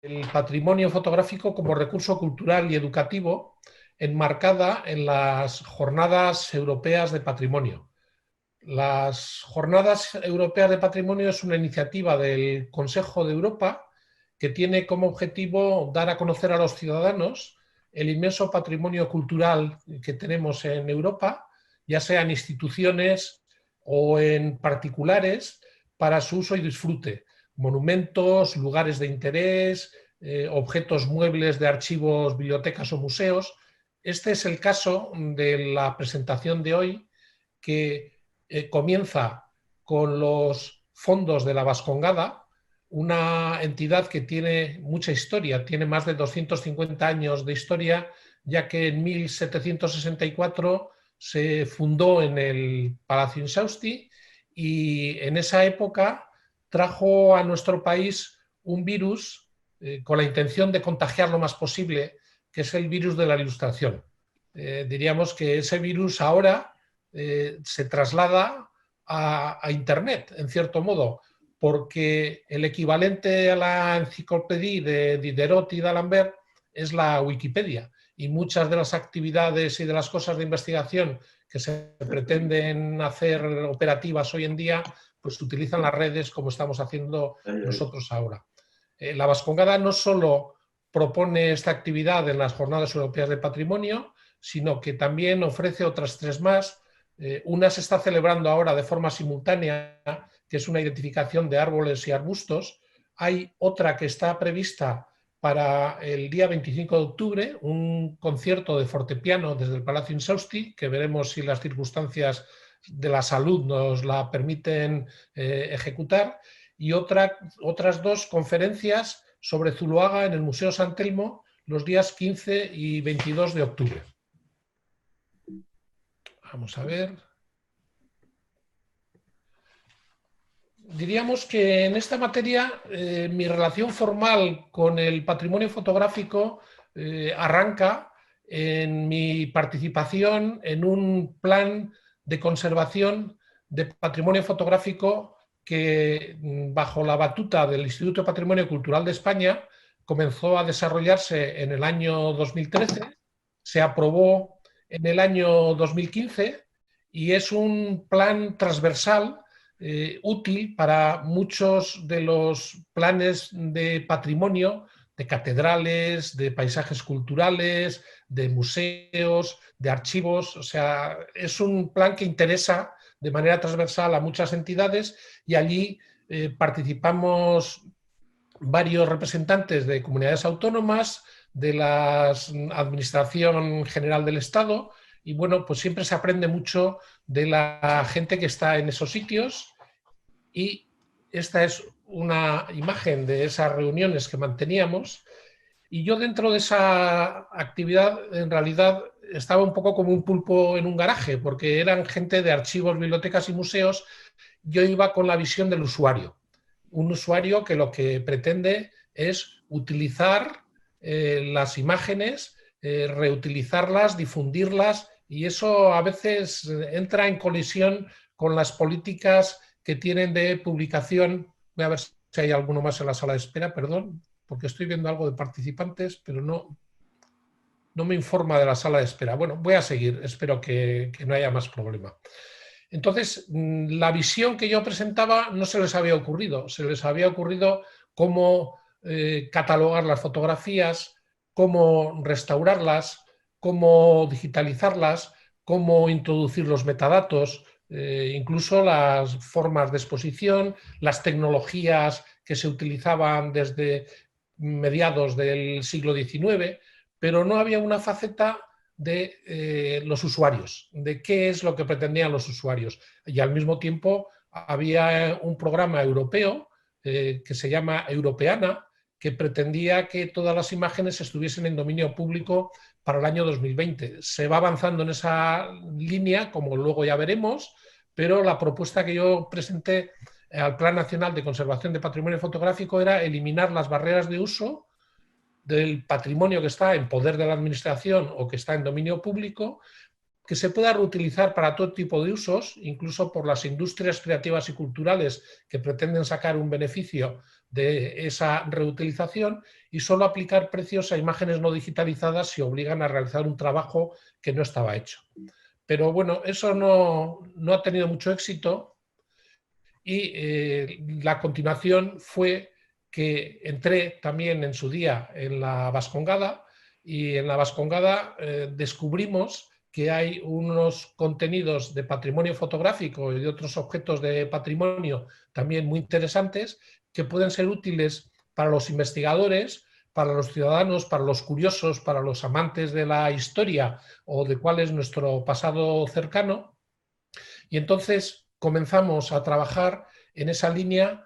el patrimonio fotográfico como recurso cultural y educativo enmarcada en las Jornadas Europeas de Patrimonio. Las Jornadas Europeas de Patrimonio es una iniciativa del Consejo de Europa que tiene como objetivo dar a conocer a los ciudadanos el inmenso patrimonio cultural que tenemos en Europa, ya sea en instituciones o en particulares, para su uso y disfrute. Monumentos, lugares de interés, objetos muebles de archivos, bibliotecas o museos. Este es el caso de la presentación de hoy, que comienza con los fondos de la Vascongada, una entidad que tiene mucha historia, tiene más de 250 años de historia, ya que en 1764 se fundó en el Palacio Insausti y en esa época trajo a nuestro país un virus con la intención de contagiar lo más posible, que es el virus de la Ilustración. Diríamos que ese virus ahora se traslada a Internet, en cierto modo, porque el equivalente a la enciclopedia de Diderot y d'Alembert es la Wikipedia, y muchas de las actividades y de las cosas de investigación que se pretenden hacer operativas hoy en día, pues utilizan las redes como estamos haciendo nosotros ahora. La Vascongada no solo propone esta actividad en las Jornadas Europeas de Patrimonio, sino que también ofrece otras tres más. Una se está celebrando ahora de forma simultánea, que es una identificación de árboles y arbustos. Hay otra que está prevista para el día 25 de octubre, un concierto de fortepiano desde el Palacio Insausti, que veremos si las circunstancias de la salud nos la permiten ejecutar, y otras dos conferencias sobre Zuloaga en el Museo San Telmo los días 15 y 22 de octubre. Vamos a ver. Diríamos que en esta materia mi relación formal con el patrimonio fotográfico arranca en mi participación en un plan de conservación de patrimonio fotográfico que, bajo la batuta del Instituto de Patrimonio Cultural de España, comenzó a desarrollarse en el año 2013, se aprobó en el año 2015 y es un plan transversal útil para muchos de los planes de patrimonio, de catedrales, de paisajes culturales, de museos, de archivos. O sea, es un plan que interesa de manera transversal a muchas entidades y allí participamos varios representantes de comunidades autónomas, de la Administración General del Estado, y bueno, pues siempre se aprende mucho de la gente que está en esos sitios, y esta es una imagen de esas reuniones que manteníamos, y yo dentro de esa actividad en realidad estaba un poco como un pulpo en un garaje, porque eran gente de archivos, bibliotecas y museos. Yo iba con la visión del usuario, un usuario que lo que pretende es utilizar las imágenes, reutilizarlas, difundirlas, y eso a veces entra en colisión con las políticas que tienen de publicación. Voy a ver si hay alguno más en la sala de espera, perdón, porque estoy viendo algo de participantes, pero no me informa de la sala de espera. Bueno, voy a seguir, espero que no haya más problema. Entonces, la visión que yo presentaba no se les había ocurrido. Se les había ocurrido cómo catalogar las fotografías, cómo restaurarlas, cómo digitalizarlas, cómo introducir los metadatos, incluso las formas de exposición, las tecnologías que se utilizaban desde mediados del siglo XIX, pero no había una faceta de los usuarios, de qué es lo que pretendían los usuarios. Y al mismo tiempo había un programa europeo que se llama Europeana, que pretendía que todas las imágenes estuviesen en dominio público para el año 2020. Se va avanzando en esa línea, como luego ya veremos, pero la propuesta que yo presenté al Plan Nacional de Conservación de Patrimonio Fotográfico era eliminar las barreras de uso del patrimonio que está en poder de la administración o que está en dominio público, que se pueda reutilizar para todo tipo de usos, incluso por las industrias creativas y culturales que pretenden sacar un beneficio de esa reutilización y solo aplicar precios a imágenes no digitalizadas si obligan a realizar un trabajo que no estaba hecho. Pero bueno, eso no ha tenido mucho éxito y la continuación fue que entré también en su día en la Vascongada y en la Vascongada descubrimos que hay unos contenidos de patrimonio fotográfico y de otros objetos de patrimonio también muy interesantes que pueden ser útiles para los investigadores, para los ciudadanos, para los curiosos, para los amantes de la historia o de cuál es nuestro pasado cercano. Y entonces comenzamos a trabajar en esa línea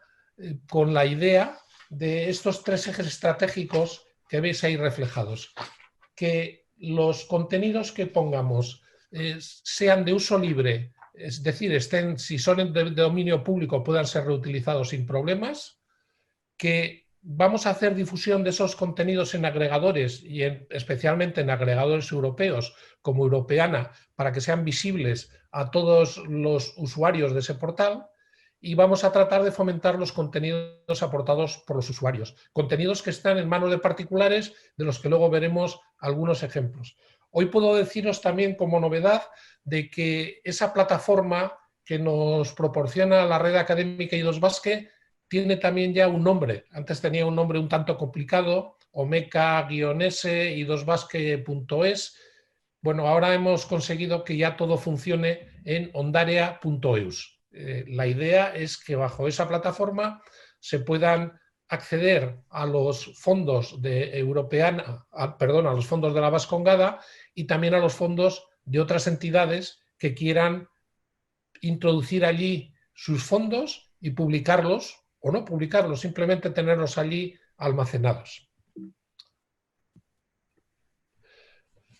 con la idea de estos tres ejes estratégicos que veis ahí reflejados. Que los contenidos que pongamos sean de uso libre, es decir, si son de dominio público puedan ser reutilizados sin problemas, que vamos a hacer difusión de esos contenidos en agregadores y especialmente en agregadores europeos como Europeana para que sean visibles a todos los usuarios de ese portal y vamos a tratar de fomentar los contenidos aportados por los usuarios, contenidos que están en manos de particulares de los que luego veremos algunos ejemplos. Hoy puedo deciros también como novedad de que esa plataforma que nos proporciona la red académica I2 Basque tiene también ya un nombre. Antes tenía un nombre un tanto complicado, omeca-s i2basque.es. Bueno, ahora hemos conseguido que ya todo funcione en ondarea.eus. La idea es que bajo esa plataforma se puedan acceder a los fondos de Europeana, a los fondos de la Vascongada y también a los fondos de otras entidades que quieran introducir allí sus fondos y publicarlos o no publicarlos, simplemente tenerlos allí almacenados.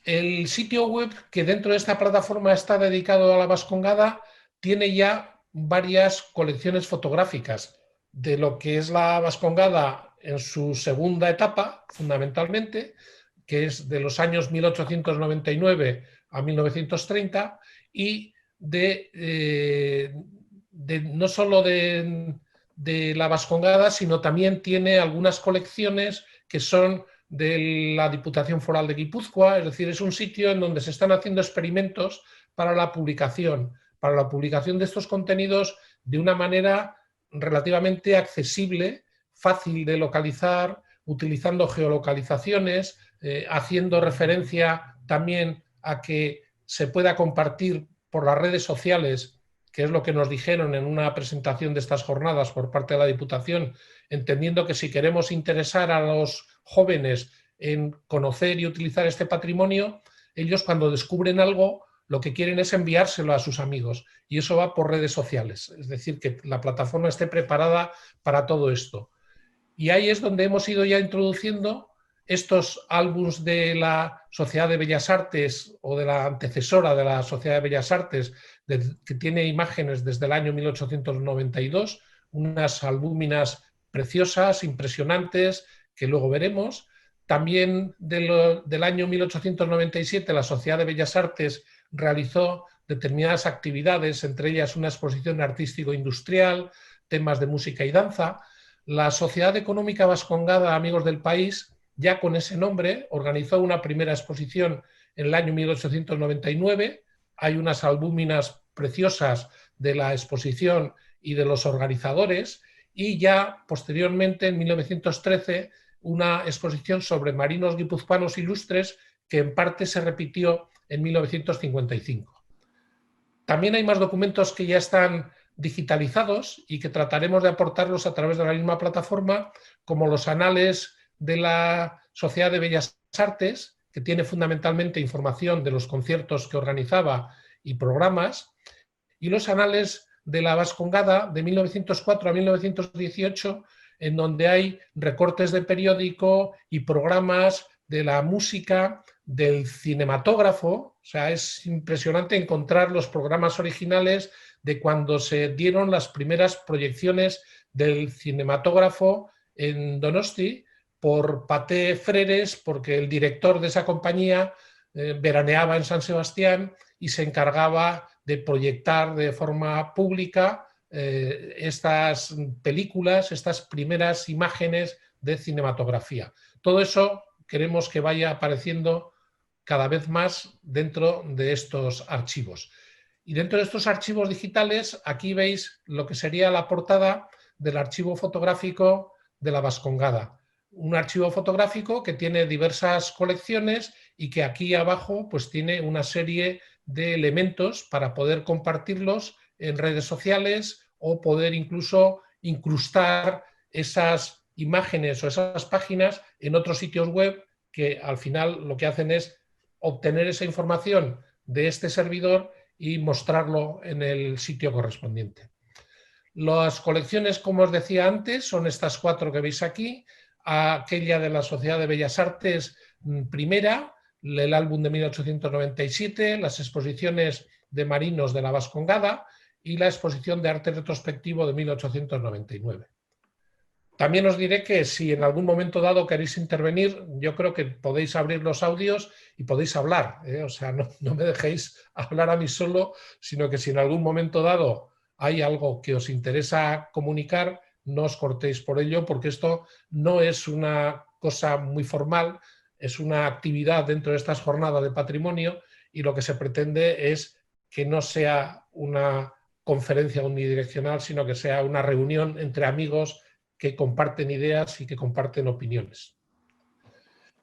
El sitio web que dentro de esta plataforma está dedicado a la Vascongada tiene ya varias colecciones fotográficas de lo que es la Vascongada en su segunda etapa, fundamentalmente, que es de los años 1899 a 1930, y no solo de la Vascongada, sino también tiene algunas colecciones que son de la Diputación Foral de Guipúzcoa, es decir, es un sitio en donde se están haciendo experimentos para la publicación de estos contenidos de una manera relativamente accesible, fácil de localizar, utilizando geolocalizaciones, haciendo referencia también a que se pueda compartir por las redes sociales, que es lo que nos dijeron en una presentación de estas jornadas por parte de la Diputación, entendiendo que si queremos interesar a los jóvenes en conocer y utilizar este patrimonio, ellos cuando descubren algo lo que quieren es enviárselo a sus amigos y eso va por redes sociales, es decir, que la plataforma esté preparada para todo esto. Y ahí es donde hemos ido ya introduciendo estos álbums de la Sociedad de Bellas Artes o de la antecesora de la Sociedad de Bellas Artes, que tiene imágenes desde el año 1892, unas albúminas preciosas, impresionantes, que luego veremos. También del año 1897 la Sociedad de Bellas Artes realizó determinadas actividades, entre ellas una exposición artístico-industrial, temas de música y danza. La Sociedad Económica Vascongada Amigos del País, ya con ese nombre, organizó una primera exposición en el año 1899. Hay unas albúminas preciosas de la exposición y de los organizadores, y ya posteriormente, en 1913, una exposición sobre marinos guipuzcoanos ilustres que en parte se repitió en 1955. También hay más documentos que ya están digitalizados y que trataremos de aportarlos a través de la misma plataforma, como los anales de la Sociedad de Bellas Artes, que tiene fundamentalmente información de los conciertos que organizaba y programas, y los anales de la Vascongada de 1904 a 1918, en donde hay recortes de periódico y programas de la música, del cinematógrafo. O sea, es impresionante encontrar los programas originales de cuando se dieron las primeras proyecciones del cinematógrafo en Donosti por Paté Freres, porque el director de esa compañía veraneaba en San Sebastián y se encargaba de proyectar de forma pública estas películas, estas primeras imágenes de cinematografía. Todo eso queremos que vaya apareciendo cada vez más dentro de estos archivos. Y dentro de estos archivos digitales, aquí veis lo que sería la portada del archivo fotográfico de la Vascongada. Un archivo fotográfico que tiene diversas colecciones y que aquí abajo pues tiene una serie de elementos para poder compartirlos en redes sociales o poder incluso incrustar esas imágenes o esas páginas en otros sitios web que al final lo que hacen es obtener esa información de este servidor y mostrarlo en el sitio correspondiente. Las colecciones, como os decía antes, son estas 4 que veis aquí, aquella de la Sociedad de Bellas Artes primera, el álbum de 1897, las exposiciones de marinos de la Vascongada y la exposición de arte retrospectivo de 1899. También os diré que si en algún momento dado queréis intervenir, yo creo que podéis abrir los audios y podéis hablar, ¿eh? O sea, no me dejéis hablar a mí solo, sino que si en algún momento dado hay algo que os interesa comunicar, no os cortéis por ello, porque esto no es una cosa muy formal, es una actividad dentro de estas jornadas de patrimonio y lo que se pretende es que no sea una conferencia unidireccional, sino que sea una reunión entre amigos que comparten ideas y que comparten opiniones.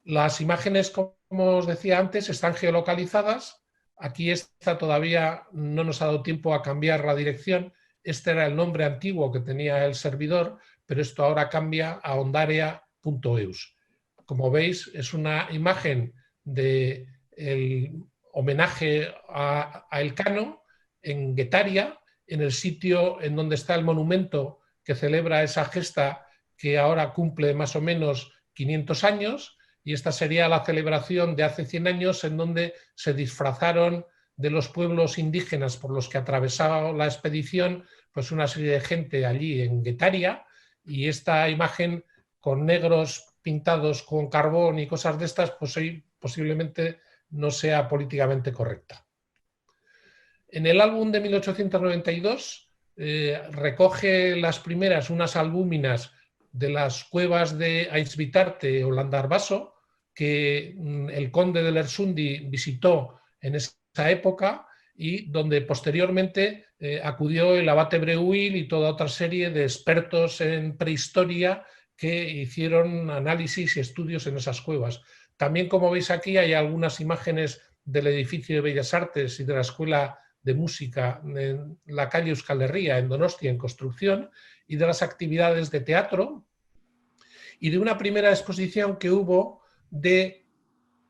Las imágenes, como os decía antes, están geolocalizadas. Aquí esta todavía no nos ha dado tiempo a cambiar la dirección. Este era el nombre antiguo que tenía el servidor, pero esto ahora cambia a ondarea.eus. Como veis, es una imagen del homenaje a Elcano en Guetaria, en el sitio en donde está el monumento que celebra esa gesta que ahora cumple más o menos 500 años, y esta sería la celebración de hace 100 años en donde se disfrazaron de los pueblos indígenas por los que atravesaba la expedición, pues una serie de gente allí en Guetaria, y esta imagen con negros pintados con carbón y cosas de estas, pues hoy posiblemente no sea políticamente correcta. En el álbum de 1892 recoge las primeras unas albúminas de las cuevas de Aizbitarte o Landarbaso, que el conde de Lersundi visitó en esa época y donde posteriormente acudió el abate Breuil y toda otra serie de expertos en prehistoria que hicieron análisis y estudios en esas cuevas. También, como veis aquí, hay algunas imágenes del edificio de Bellas Artes y de la Escuela de Música en la calle Euskal Herria, en Donostia, en construcción, y de las actividades de teatro, y de una primera exposición que hubo de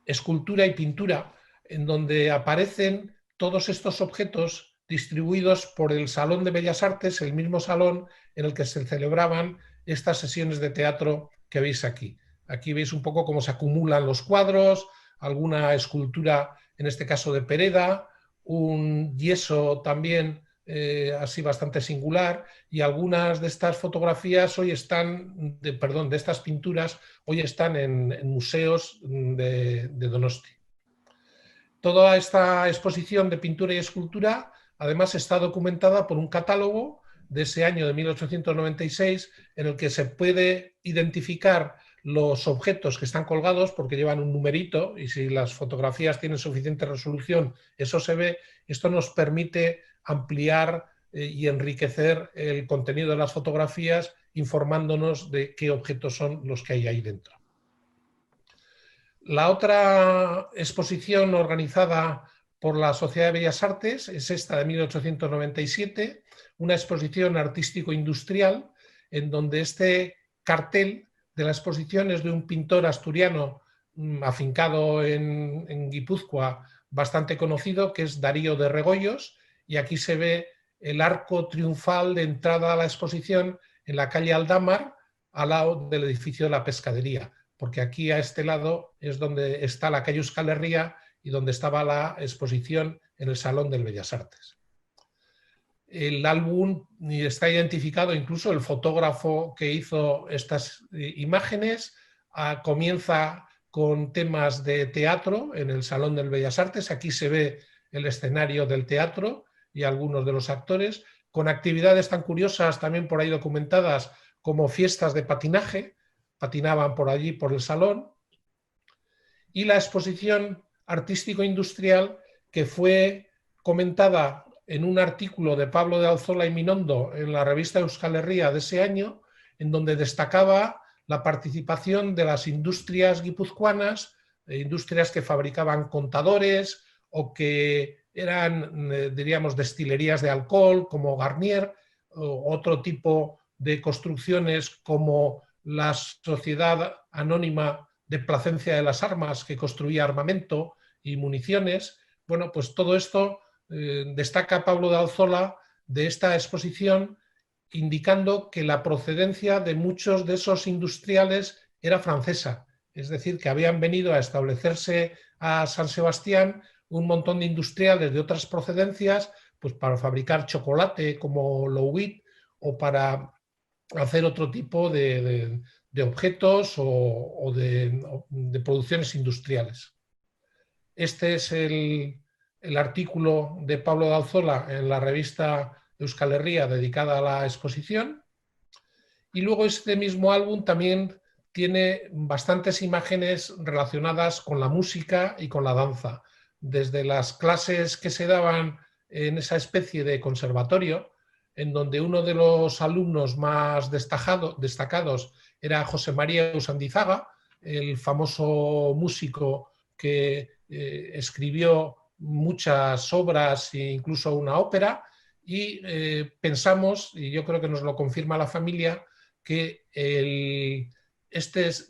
escultura y pintura, en donde aparecen todos estos objetos distribuidos por el Salón de Bellas Artes, el mismo salón en el que se celebraban estas sesiones de teatro que veis aquí. Aquí veis un poco cómo se acumulan los cuadros, alguna escultura, en este caso de Pereda, un yeso también así bastante singular, y algunas de estas fotografías hoy están, de estas pinturas, hoy están en museos de Donosti. Toda esta exposición de pintura y escultura además está documentada por un catálogo de ese año de 1896 en el que se puede identificar los objetos que están colgados porque llevan un numerito y si las fotografías tienen suficiente resolución eso se ve. Esto nos permite ampliar y enriquecer el contenido de las fotografías informándonos de qué objetos son los que hay ahí dentro. La otra exposición organizada por la Sociedad de Bellas Artes es esta de 1897, una exposición artístico-industrial en donde este cartel de la exposición es de un pintor asturiano afincado en Guipúzcoa, bastante conocido, que es Darío de Regoyos, y aquí se ve el arco triunfal de entrada a la exposición en la calle Aldamar, al lado del edificio de la pescadería, porque aquí a este lado es donde está la calle Euskal Herria y donde estaba la exposición en el Salón de Bellas Artes. El álbum está identificado, incluso el fotógrafo que hizo estas imágenes comienza con temas de teatro en el Salón de Bellas Artes. Aquí se ve el escenario del teatro y algunos de los actores. con actividades tan curiosas también por ahí documentadas como fiestas de patinaje, patinaban por allí por el salón, y la exposición artístico-industrial que fue comentada en un artículo de Pablo de Alzola y Minondo en la revista Euskal Herria de ese año, en donde destacaba la participación de las industrias guipuzcoanas, industrias que fabricaban contadores o que eran, diríamos, destilerías de alcohol como Garnier, o otro tipo de construcciones como la Sociedad Anónima de Placencia de las Armas, que construía armamento y municiones. Bueno, pues todo esto destaca Pablo de Alzola de esta exposición, indicando que la procedencia de muchos de esos industriales era francesa, es decir, que habían venido a establecerse a San Sebastián un montón de industriales de otras procedencias, pues para fabricar chocolate como Louis o para hacer otro tipo de objetos o de producciones industriales. Este es el artículo de Pablo de Alzola en la revista Euskal Herria dedicada a la exposición. Y luego este mismo álbum también tiene bastantes imágenes relacionadas con la música y con la danza, desde las clases que se daban en esa especie de conservatorio, en donde uno de los alumnos más destacados era José María Usandizaga, el famoso músico que escribió muchas obras e incluso una ópera, y pensamos, y yo creo que nos lo confirma la familia, que este es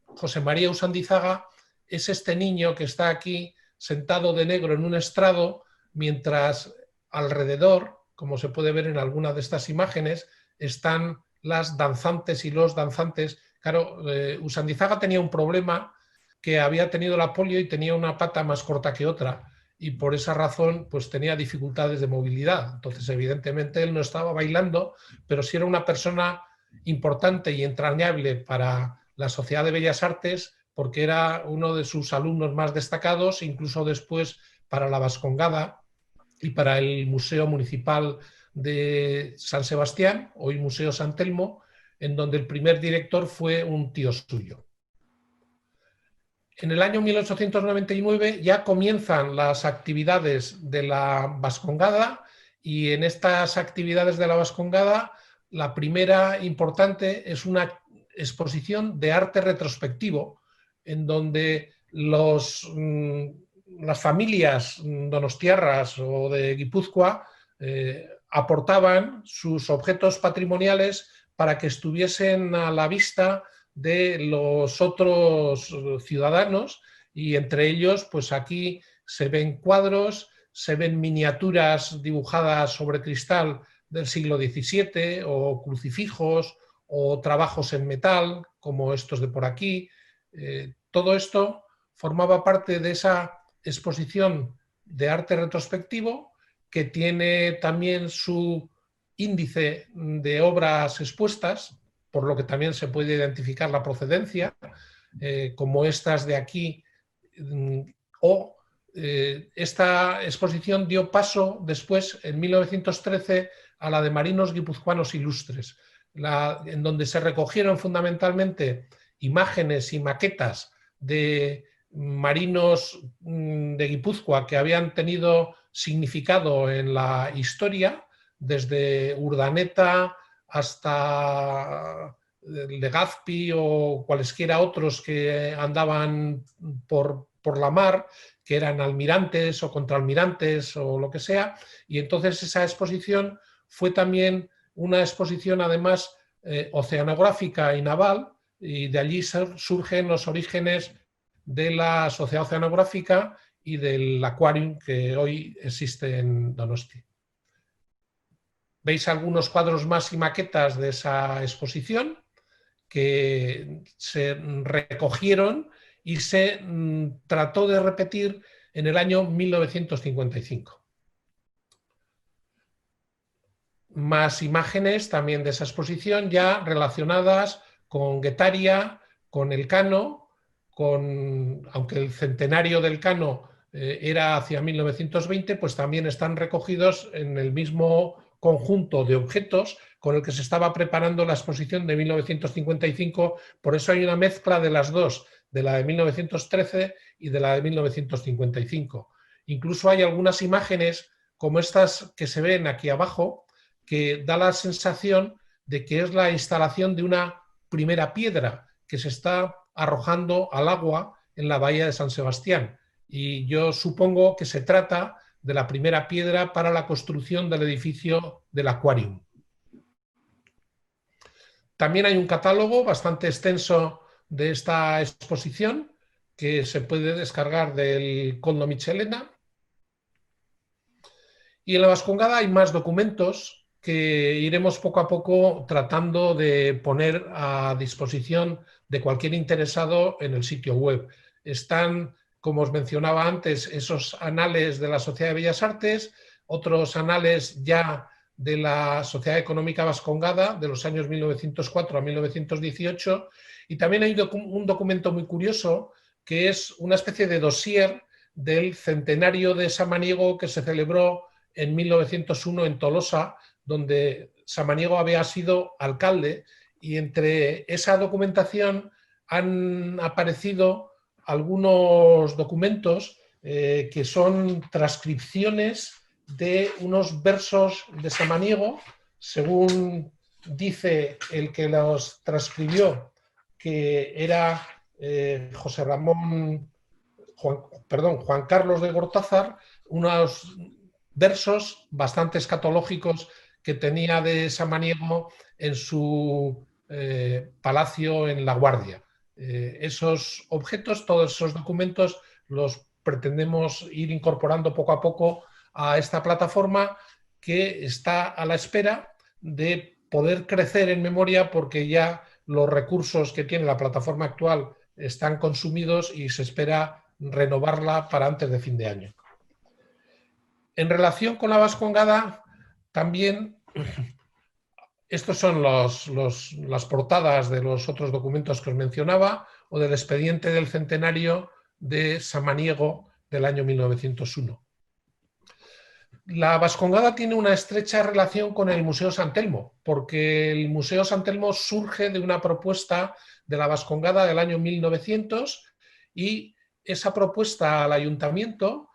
José María Usandizaga, es este niño que está aquí sentado de negro en un estrado, mientras alrededor, como se puede ver en alguna de estas imágenes, están las danzantes y los danzantes. Claro, Usandizaga tenía un problema, que había tenido la polio y tenía una pata más corta que otra, y por esa razón pues tenía dificultades de movilidad. Entonces, evidentemente, él no estaba bailando, pero sí era una persona importante y entrañable para la Sociedad de Bellas Artes, porque era uno de sus alumnos más destacados, incluso después para la Vascongada y para el Museo Municipal de San Sebastián, hoy Museo San Telmo, en donde el primer director fue un tío suyo. En el año 1899 ya comienzan las actividades de la Vascongada, y en estas actividades de la Vascongada la primera importante es una exposición de arte retrospectivo, en donde las familias donostiarras o de Guipúzcoa aportaban sus objetos patrimoniales para que estuviesen a la vista de los otros ciudadanos, y entre ellos, pues aquí se ven cuadros, se ven miniaturas dibujadas sobre cristal del siglo XVII, o crucifijos, o trabajos en metal, como estos de por aquí. Todo esto formaba parte de esa exposición de arte retrospectivo, que tiene también su índice de obras expuestas, por lo que también se puede identificar la procedencia, como estas de aquí, o esta exposición dio paso después, en 1913, a la de Marinos Guipuzcoanos Ilustres, en donde se recogieron fundamentalmente imágenes y maquetas de marinos de Guipúzcoa que habían tenido significado en la historia, desde Urdaneta hasta Legazpi o cualesquiera otros que andaban por la mar, que eran almirantes o contraalmirantes o lo que sea. Y entonces esa exposición fue también una exposición además oceanográfica y naval, y de allí surgen los orígenes de la Sociedad Oceanográfica y del Aquarium que hoy existe en Donosti. Veis algunos cuadros más y maquetas de esa exposición que se recogieron y se trató de repetir en el año 1955. Más imágenes también de esa exposición, ya relacionadas con Guetaria, con el Cano, aunque el centenario del Cano era hacia 1920, pues también están recogidos en el mismo conjunto de objetos con el que se estaba preparando la exposición de 1955, por eso hay una mezcla de las dos, de la de 1913 y de la de 1955. Incluso hay algunas imágenes como estas que se ven aquí abajo, que da la sensación de que es la instalación de una primera piedra que se está arrojando al agua en la bahía de San Sebastián. Y yo supongo que se trata de la primera piedra para la construcción del edificio del Aquarium. También hay un catálogo bastante extenso de esta exposición que se puede descargar del Coldo Michelena. Y en la Vascongada hay más documentos que iremos poco a poco tratando de poner a disposición de cualquier interesado en el sitio web. Están, como os mencionaba antes, esos anales de la Sociedad de Bellas Artes, otros anales ya de la Sociedad Económica Vascongada de los años 1904 a 1918, y también hay un documento muy curioso que es una especie de dossier del centenario de Samaniego que se celebró en 1901 en Tolosa, donde Samaniego había sido alcalde, y entre esa documentación han aparecido algunos documentos que son transcripciones de unos versos de Samaniego, según dice el que los transcribió, que era Juan Carlos de Gortázar, unos versos bastante escatológicos que tenía de Samaniego en su palacio en La Guardia. Esos objetos, todos esos documentos, los pretendemos ir incorporando poco a poco a esta plataforma que está a la espera de poder crecer en memoria, porque ya los recursos que tiene la plataforma actual están consumidos y se espera renovarla para antes de fin de año. En relación con la Vascongada, también estos son las portadas de los otros documentos que os mencionaba, o del expediente del centenario de Samaniego del año 1901. La Vascongada tiene una estrecha relación con el Museo Sant Telmo, porque el Museo Sant Telmo surge de una propuesta de la Vascongada del año 1900, y esa propuesta al ayuntamiento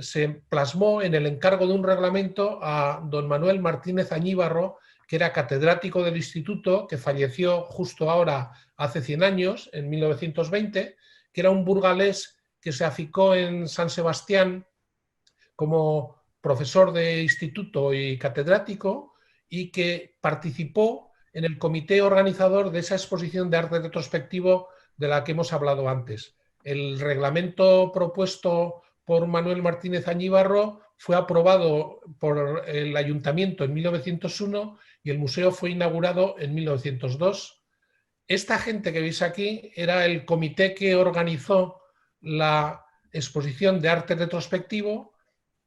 se plasmó en el encargo de un reglamento a don Manuel Martínez Añíbarro, que era catedrático del instituto, que falleció justo ahora hace 100 años, en 1920, que era un burgalés que se aficó en San Sebastián como profesor de instituto y catedrático, y que participó en el comité organizador de esa exposición de arte retrospectivo de la que hemos hablado antes. El reglamento propuesto por Manuel Martínez Añíbarro fue aprobado por el ayuntamiento en 1901 y el museo fue inaugurado en 1902. Esta gente que veis aquí era el comité que organizó la exposición de arte retrospectivo.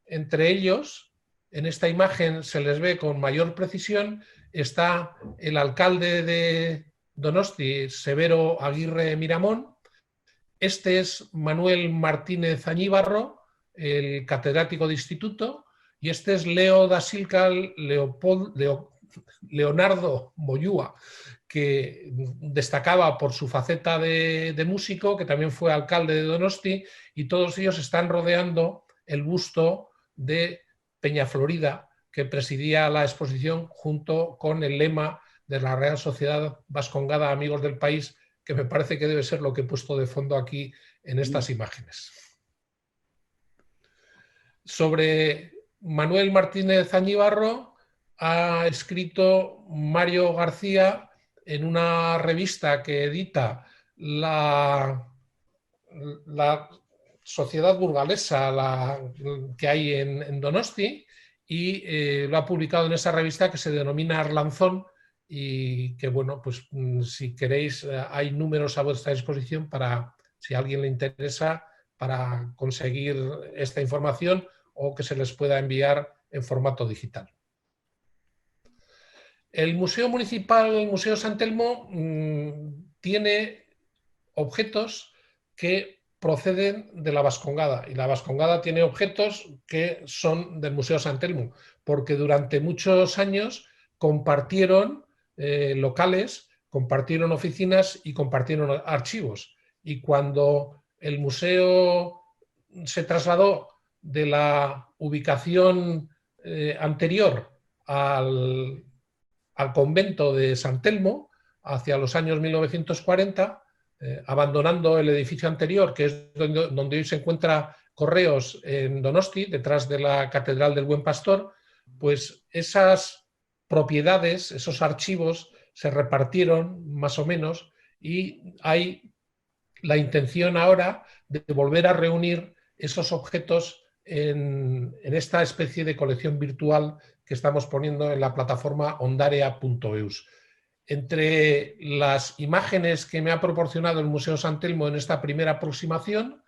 Entre ellos, en esta imagen se les ve con mayor precisión, está el alcalde de Donosti, Severo Aguirre Miramón. Este es Manuel Martínez Añíbarro, el catedrático de instituto, y este es Leo da Silva Leonardo Moyúa, que destacaba por su faceta de músico, que también fue alcalde de Donosti, y todos ellos están rodeando el busto de Peñaflorida, que presidía la exposición junto con el lema de la Real Sociedad Vascongada Amigos del País, que me parece que debe ser lo que he puesto de fondo aquí en estas imágenes. Sobre Manuel Martínez Añíbarro ha escrito Mario García en una revista que edita la sociedad burgalesa que hay en Donosti, y lo ha publicado en esa revista que se denomina Arlanzón, y que, bueno, pues si queréis, hay números a vuestra disposición para, si a alguien le interesa, para conseguir esta información o que se les pueda enviar en formato digital. El Museo Municipal, el Museo Sant Telmo, tiene objetos que proceden de la Vascongada, y la Vascongada tiene objetos que son del Museo Sant Telmo, porque durante muchos años compartieron locales, compartieron oficinas y compartieron archivos. Y cuando el museo se trasladó de la ubicación anterior al convento de Sant Telmo, hacia los años 1940, abandonando el edificio anterior, que es donde hoy se encuentra Correos en Donosti, detrás de la Catedral del Buen Pastor, pues esas propiedades, esos archivos se repartieron más o menos, y hay la intención ahora de volver a reunir esos objetos en esta especie de colección virtual que estamos poniendo en la plataforma ondarea.eus. Entre las imágenes que me ha proporcionado el Museo Sant Telmo en esta primera aproximación,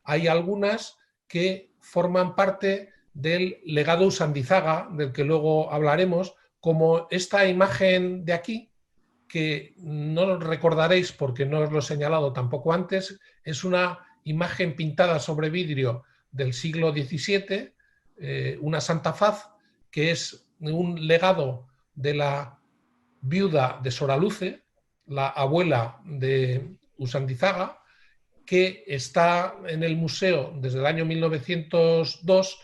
hay algunas que forman parte del legado Usandizaga, del que luego hablaremos, como esta imagen de aquí, que no lo recordaréis porque no os lo he señalado tampoco antes. Es una imagen pintada sobre vidrio del siglo XVII, una Santa Faz, que es un legado de la viuda de Soraluce, la abuela de Usandizaga, que está en el museo desde el año 1902,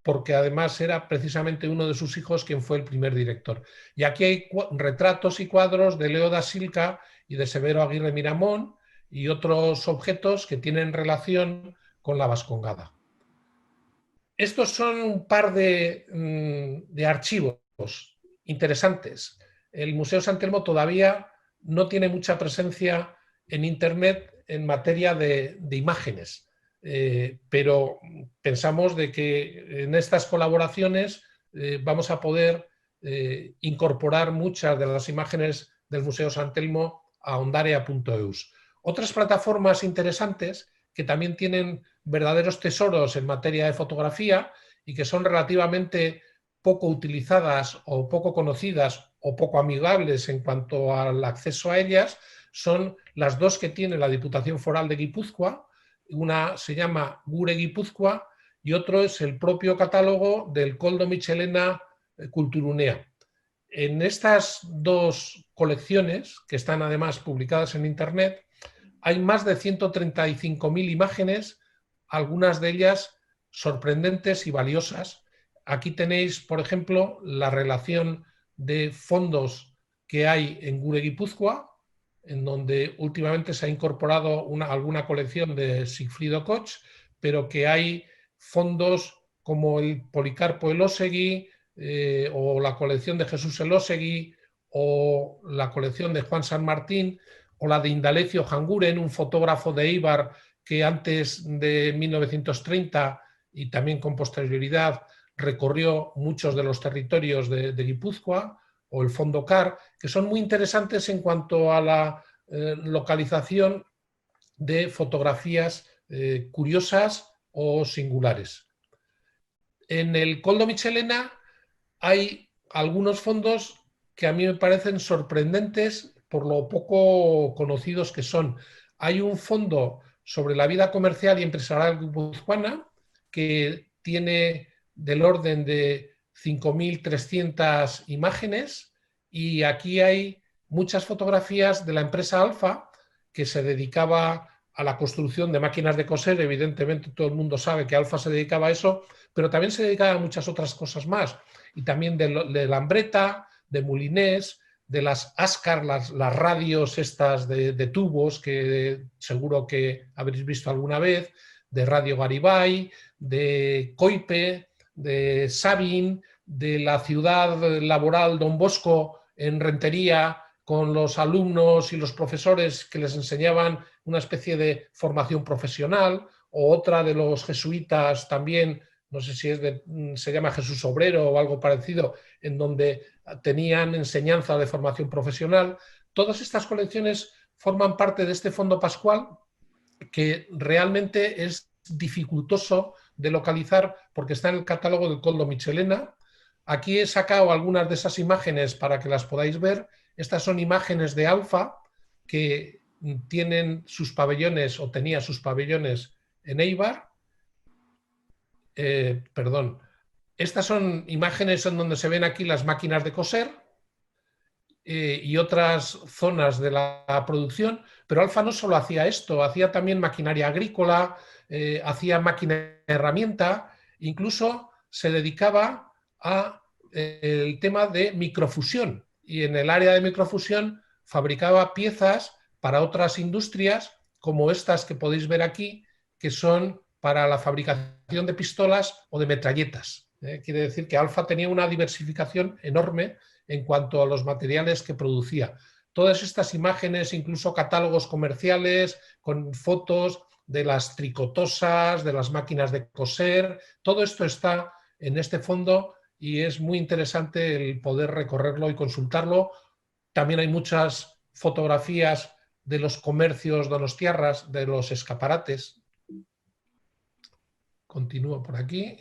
porque además era precisamente uno de sus hijos quien fue el primer director. Y aquí hay retratos y cuadros de Leo da Silca y de Severo Aguirre Miramón y otros objetos que tienen relación con la Vascongada. Estos son un par de archivos interesantes. El Museo Sant Telmo todavía no tiene mucha presencia en Internet en materia de imágenes, pero pensamos de que en estas colaboraciones vamos a poder incorporar muchas de las imágenes del Museo Sant Telmo a ondarea.eus. Otras plataformas interesantes que también tienen verdaderos tesoros en materia de fotografía y que son relativamente poco utilizadas o poco conocidas o poco amigables en cuanto al acceso a ellas, son las dos que tiene la Diputación Foral de Guipúzcoa. Una se llama Gure Guipúzcoa y otro es el propio catálogo del Koldo Mitxelena Kulturgunea. En estas dos colecciones, que están además publicadas en Internet, hay más de 135.000 imágenes, algunas de ellas sorprendentes y valiosas. Aquí tenéis, por ejemplo, la relación de fondos que hay en Gure Guipúzcoa, en donde últimamente se ha incorporado alguna colección de Sigfrido Koch, pero que hay fondos como el Policarpo Elósegui, o la colección de Jesús Elósegui, o la colección de Juan San Martín, o la de Indalecio Janguren, un fotógrafo de Eibar que antes de 1930 y también con posterioridad recorrió muchos de los territorios de Guipúzcoa, o el Fondo CAR, que son muy interesantes en cuanto a la localización de fotografías curiosas o singulares. En el Koldo Mitxelena hay algunos fondos que a mí me parecen sorprendentes por lo poco conocidos que son. Hay un fondo sobre la vida comercial y empresarial guipuzcoana que tiene del orden de 5.300 imágenes, y aquí hay muchas fotografías de la empresa Alfa, que se dedicaba a la construcción de máquinas de coser. Evidentemente todo el mundo sabe que Alfa se dedicaba a eso, pero también se dedicaba a muchas otras cosas más, y también de Lambreta, de Mulinés, de las Ascar, las radios estas de tubos que seguro que habréis visto alguna vez, de Radio Garibay, de Coipe, de Sabin, de la ciudad laboral Don Bosco en Rentería, con los alumnos y los profesores que les enseñaban una especie de formación profesional, o otra de los jesuitas también, no sé si se llama Jesús Obrero o algo parecido, en donde tenían enseñanza de formación profesional. Todas estas colecciones forman parte de este fondo pascual, que realmente es dificultoso de localizar porque está en el catálogo del Koldo Mitxelena. Aquí he sacado algunas de esas imágenes para que las podáis ver. Estas son imágenes de Alfa que tienen sus pabellones o tenía sus pabellones en Eibar. Perdón. Estas son imágenes en donde se ven aquí las máquinas de coser y otras zonas de la producción, pero Alfa no solo hacía esto, hacía también maquinaria agrícola, hacía máquina de herramienta, incluso se dedicaba a el tema de microfusión, y en el área de microfusión fabricaba piezas para otras industrias como estas que podéis ver aquí, que son para la fabricación de pistolas o de metralletas. Quiere decir que Alfa tenía una diversificación enorme en cuanto a los materiales que producía. Todas estas imágenes, incluso catálogos comerciales con fotos de las tricotosas, de las máquinas de coser, todo esto está en este fondo y es muy interesante el poder recorrerlo y consultarlo. También hay muchas fotografías de los comercios donostiarras, de los escaparates. Continúo por aquí.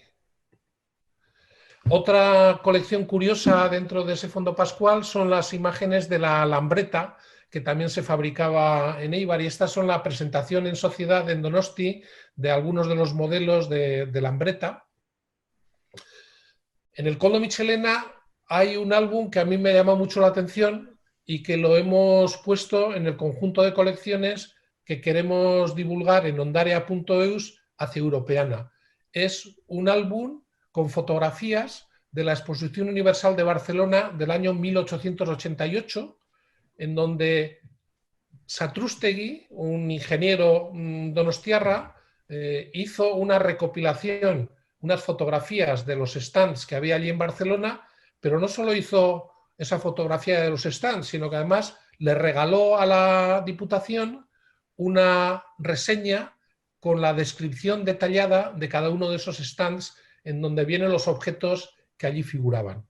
Otra colección curiosa dentro de ese fondo pascual son las imágenes de la Lambreta, que también se fabricaba en Eibar, y estas son la presentación en sociedad en Donosti de algunos de los modelos de Lambreta. En el Coldo Michelena hay un álbum que a mí me llama mucho la atención y que lo hemos puesto en el conjunto de colecciones que queremos divulgar en ondarea.eus hacia Europeana. Es un álbum con fotografías de la Exposición Universal de Barcelona del año 1888, en donde Satrústegui, un ingeniero donostiarra, hizo una recopilación, unas fotografías de los stands que había allí en Barcelona, pero no solo hizo esa fotografía de los stands, sino que además le regaló a la Diputación una reseña con la descripción detallada de cada uno de esos stands en donde vienen los objetos que allí figuraban.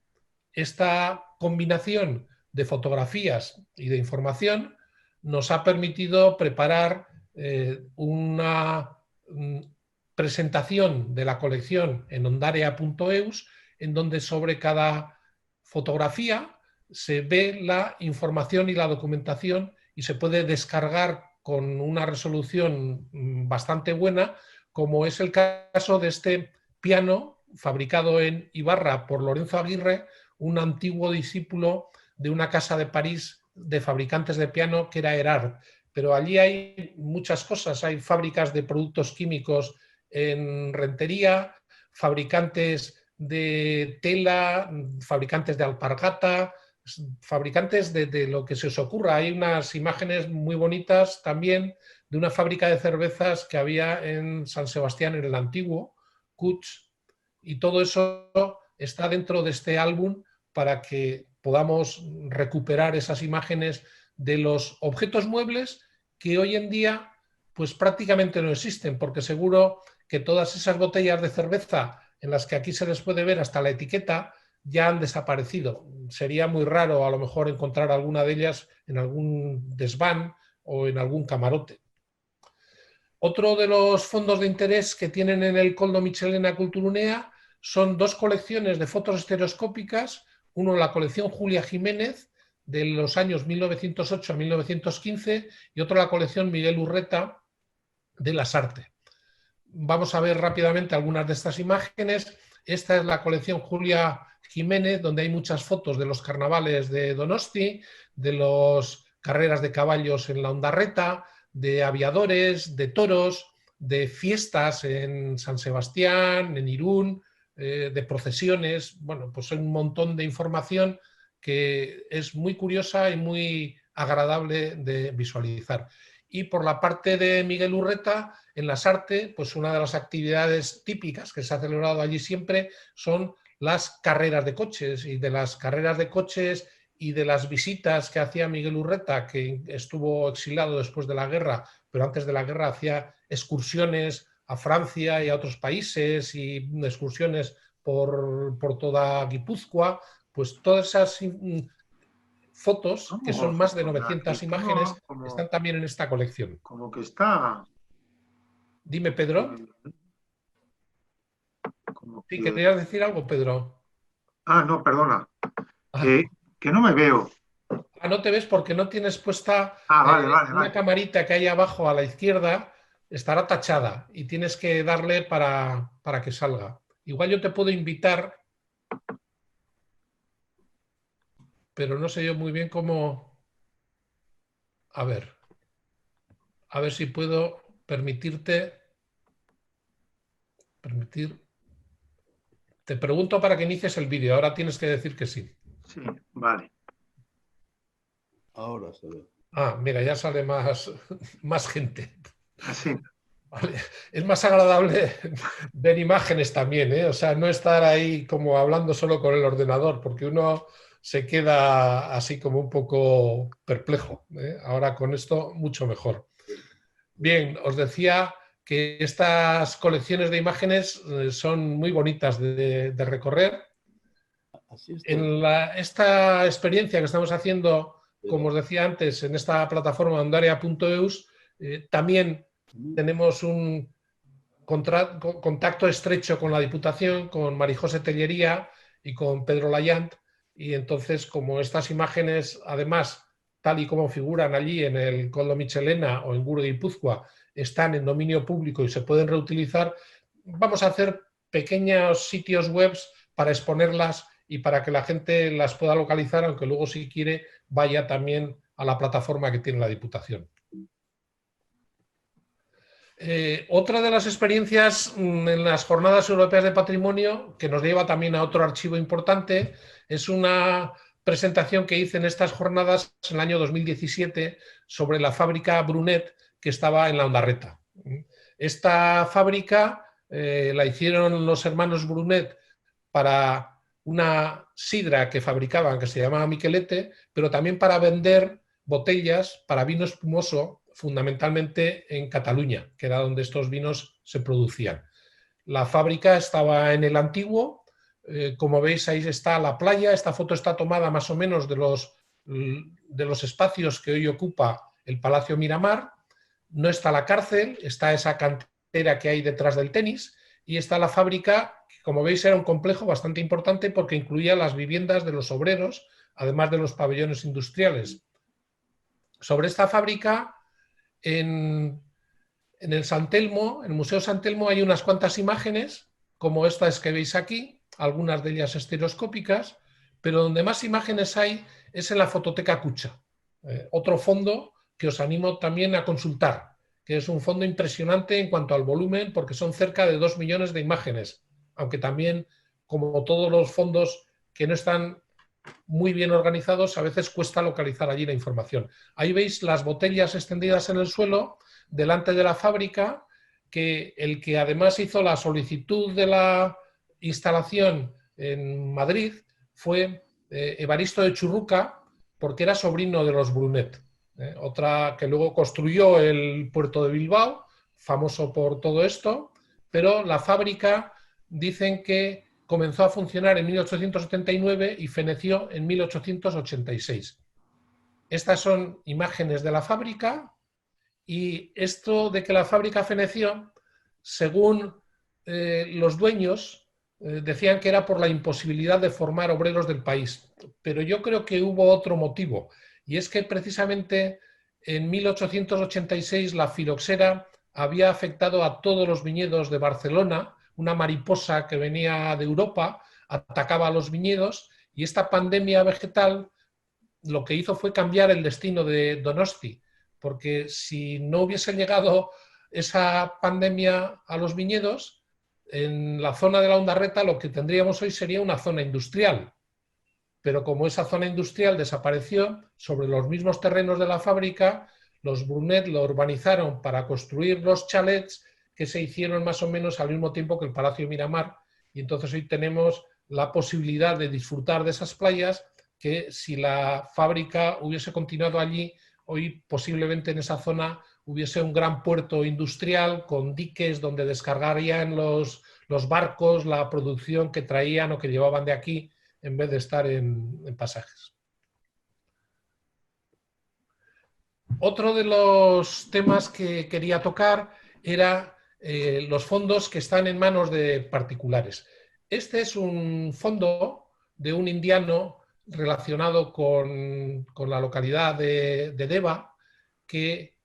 Esta combinación de fotografías y de información nos ha permitido preparar una presentación de la colección en ondarea.eus, en donde sobre cada fotografía se ve la información y la documentación y se puede descargar con una resolución bastante buena, como es el caso de este piano fabricado en Ibarra por Lorenzo Aguirre, un antiguo discípulo de una casa de París de fabricantes de piano que era Erard. Pero allí hay muchas cosas, hay fábricas de productos químicos en Rentería, fabricantes de tela, fabricantes de alpargata, fabricantes de lo que se os ocurra. Hay unas imágenes muy bonitas también de una fábrica de cervezas que había en San Sebastián, en el antiguo, Cuch, y todo eso está dentro de este álbum para que podamos recuperar esas imágenes de los objetos muebles que hoy en día pues prácticamente no existen, porque seguro que todas esas botellas de cerveza en las que aquí se les puede ver hasta la etiqueta ya han desaparecido. Sería muy raro a lo mejor encontrar alguna de ellas en algún desván o en algún camarote. Otro de los fondos de interés que tienen en el Coldo Michelena Culturunea son dos colecciones de fotos estereoscópicas, uno la colección Julia Jiménez de los años 1908 a 1915 y otro la colección Miguel Urreta de Lasarte. Vamos a ver rápidamente algunas de estas imágenes. Esta es la colección Julia Jiménez, donde hay muchas fotos de los carnavales de Donosti, de las carreras de caballos en la Ondarreta, de aviadores, de toros, de fiestas en San Sebastián, en Irún, de procesiones. Bueno, pues hay un montón de información que es muy curiosa y muy agradable de visualizar. Y por la parte de Miguel Urreta, en Lasarte, pues una de las actividades típicas que se ha celebrado allí siempre son las carreras de coches, y de las carreras de coches y de las visitas que hacía Miguel Urreta, que estuvo exiliado después de la guerra, pero antes de la guerra hacía excursiones a Francia y a otros países y excursiones por toda Guipúzcoa, pues todas esas fotos, que son más de 900 imágenes, están también en esta colección. Como que está. Dime, Pedro. Como Sí, que... ¿querías decir algo, Pedro? Ah, no, perdona. Ah, Que no me veo. Ah, no te ves porque no tienes puesta Ah, vale, vale, una vale. camarita que hay abajo a la izquierda, estará tachada y tienes que darle para que salga. Igual yo te puedo invitar, pero no sé yo muy bien cómo. A a ver si puedo permitir. Te pregunto para que inicies el vídeo, ahora tienes que decir que sí. Sí, vale. Ahora se ve. Ah, mira, ya sale más, más gente. Así. Vale. Es más agradable ver imágenes también, ¿eh? O sea, no estar ahí como hablando solo con el ordenador, porque uno se queda así como un poco perplejo, ¿eh? Ahora con esto mucho mejor. Bien, os decía que estas colecciones de imágenes son muy bonitas de recorrer. Así estoy. En esta experiencia que estamos haciendo, como Pero, os decía antes, en esta plataforma Ondaria.eus, también tenemos un contacto estrecho con la Diputación, con Marijose Tellería y con Pedro Layant. Y entonces, como estas imágenes, además, tal y como figuran allí en el Coldo Michelena o en Guro de Guipúzcoa, están en dominio público y se pueden reutilizar, vamos a hacer pequeños sitios web para exponerlas y para que la gente las pueda localizar, aunque luego, si quiere, vaya también a la plataforma que tiene la Diputación. Otra de las experiencias en las Jornadas Europeas de Patrimonio, que nos lleva también a otro archivo importante, es una presentación que hice en estas jornadas en el año 2017 sobre la fábrica Brunet que estaba en la Ondarreta. Esta fábrica la hicieron los hermanos Brunet para una sidra que fabricaban que se llamaba Miquelete, pero también para vender botellas para vino espumoso, fundamentalmente en Cataluña, que era donde estos vinos se producían. La fábrica estaba en el antiguo, como veis ahí está la playa, esta foto está tomada más o menos de los espacios que hoy ocupa el Palacio Miramar, no está la cárcel, está esa cantera que hay detrás del tenis y está la fábrica, que como veis era un complejo bastante importante porque incluía las viviendas de los obreros, además de los pabellones industriales. Sobre esta fábrica, en el San Telmo, en el Museo San Telmo, hay unas cuantas imágenes, como estas que veis aquí, algunas de ellas estereoscópicas, pero donde más imágenes hay es en la Fototeca Cucha, otro fondo que os animo también a consultar, que es un fondo impresionante en cuanto al volumen, porque son cerca de 2 millones de imágenes, aunque también, como todos los fondos que no están muy bien organizados, a veces cuesta localizar allí la información. Ahí veis las botellas extendidas en el suelo delante de la fábrica, que el que además hizo la solicitud de la instalación en Madrid fue Evaristo de Churruca, porque era sobrino de los Brunet. Otra que luego construyó el puerto de Bilbao, famoso por todo esto, pero la fábrica dicen que comenzó a funcionar en 1879 y feneció en 1886. Estas son imágenes de la fábrica y esto de que la fábrica feneció, según los dueños, decían que era por la imposibilidad de formar obreros del país. Pero yo creo que hubo otro motivo, y es que precisamente en 1886 la filoxera había afectado a todos los viñedos de Barcelona, una mariposa que venía de Europa, atacaba a los viñedos, y esta pandemia vegetal lo que hizo fue cambiar el destino de Donosti, porque si no hubiese llegado esa pandemia a los viñedos, en la zona de la Ondarreta lo que tendríamos hoy sería una zona industrial. Pero como esa zona industrial desapareció, sobre los mismos terrenos de la fábrica, los Brunet lo urbanizaron para construir los chalets que se hicieron más o menos al mismo tiempo que el Palacio Miramar. Y entonces hoy tenemos la posibilidad de disfrutar de esas playas que si la fábrica hubiese continuado allí, hoy posiblemente en esa zona hubiese un gran puerto industrial con diques donde descargarían los barcos, la producción que traían o que llevaban de aquí en vez de estar en pasajes. Otro de los temas que quería tocar era los fondos que están en manos de particulares. Este es un fondo de un indiano relacionado con la localidad de Deva, que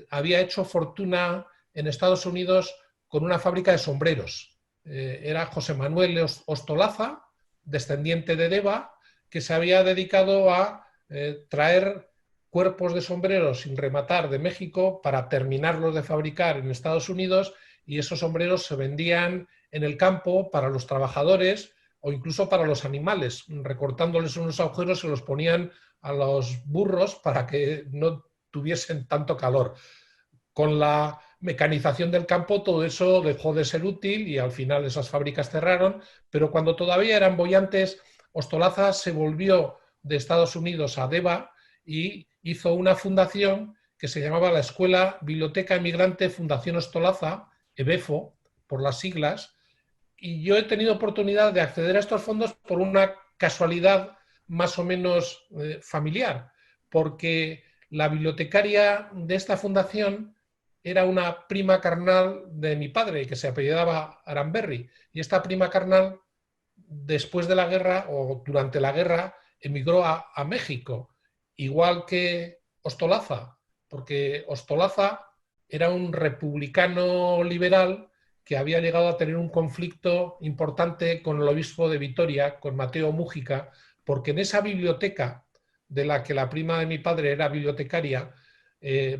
había hecho fortuna en Estados Unidos con una fábrica de sombreros. Era José Manuel Ostolaza, descendiente de Deva, que se había dedicado a traer cuerpos de sombreros sin rematar de México para terminarlos de fabricar en Estados Unidos, y esos sombreros se vendían en el campo para los trabajadores o incluso para los animales. Recortándoles unos agujeros se los ponían a los burros para que no tuviesen tanto calor. Con la mecanización del campo todo eso dejó de ser útil y al final esas fábricas cerraron, pero cuando todavía eran boyantes, Ostolaza se volvió de Estados Unidos a Deva y hizo una fundación que se llamaba la Escuela Biblioteca Emigrante Fundación Ostolaza, EBEFO, por las siglas, y yo he tenido oportunidad de acceder a estos fondos por una casualidad más o menos familiar, porque la bibliotecaria de esta fundación era una prima carnal de mi padre, que se apellidaba Aramberri, y esta prima carnal, después de la guerra o durante la guerra, emigró a México, igual que Ostolaza, porque Ostolaza era un republicano liberal que había llegado a tener un conflicto importante con el obispo de Vitoria, con Mateo Mújica, porque en esa biblioteca de la que la prima de mi padre era bibliotecaria,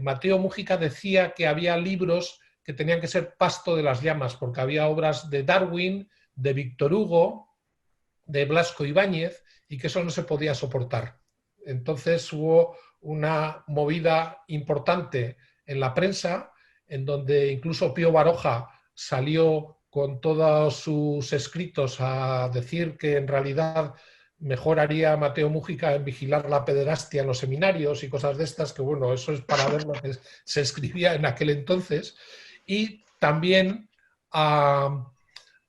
Mateo Mújica decía que había libros que tenían que ser pasto de las llamas, porque había obras de Darwin, de Víctor Hugo, de Blasco Ibáñez, y que eso no se podía soportar. Entonces hubo una movida importante en la prensa, en donde incluso Pío Baroja salió con todos sus escritos a decir que en realidad mejor haría Mateo Mújica en vigilar la pederastia en los seminarios y cosas de estas, que bueno, eso es para ver lo que se escribía en aquel entonces. Y también a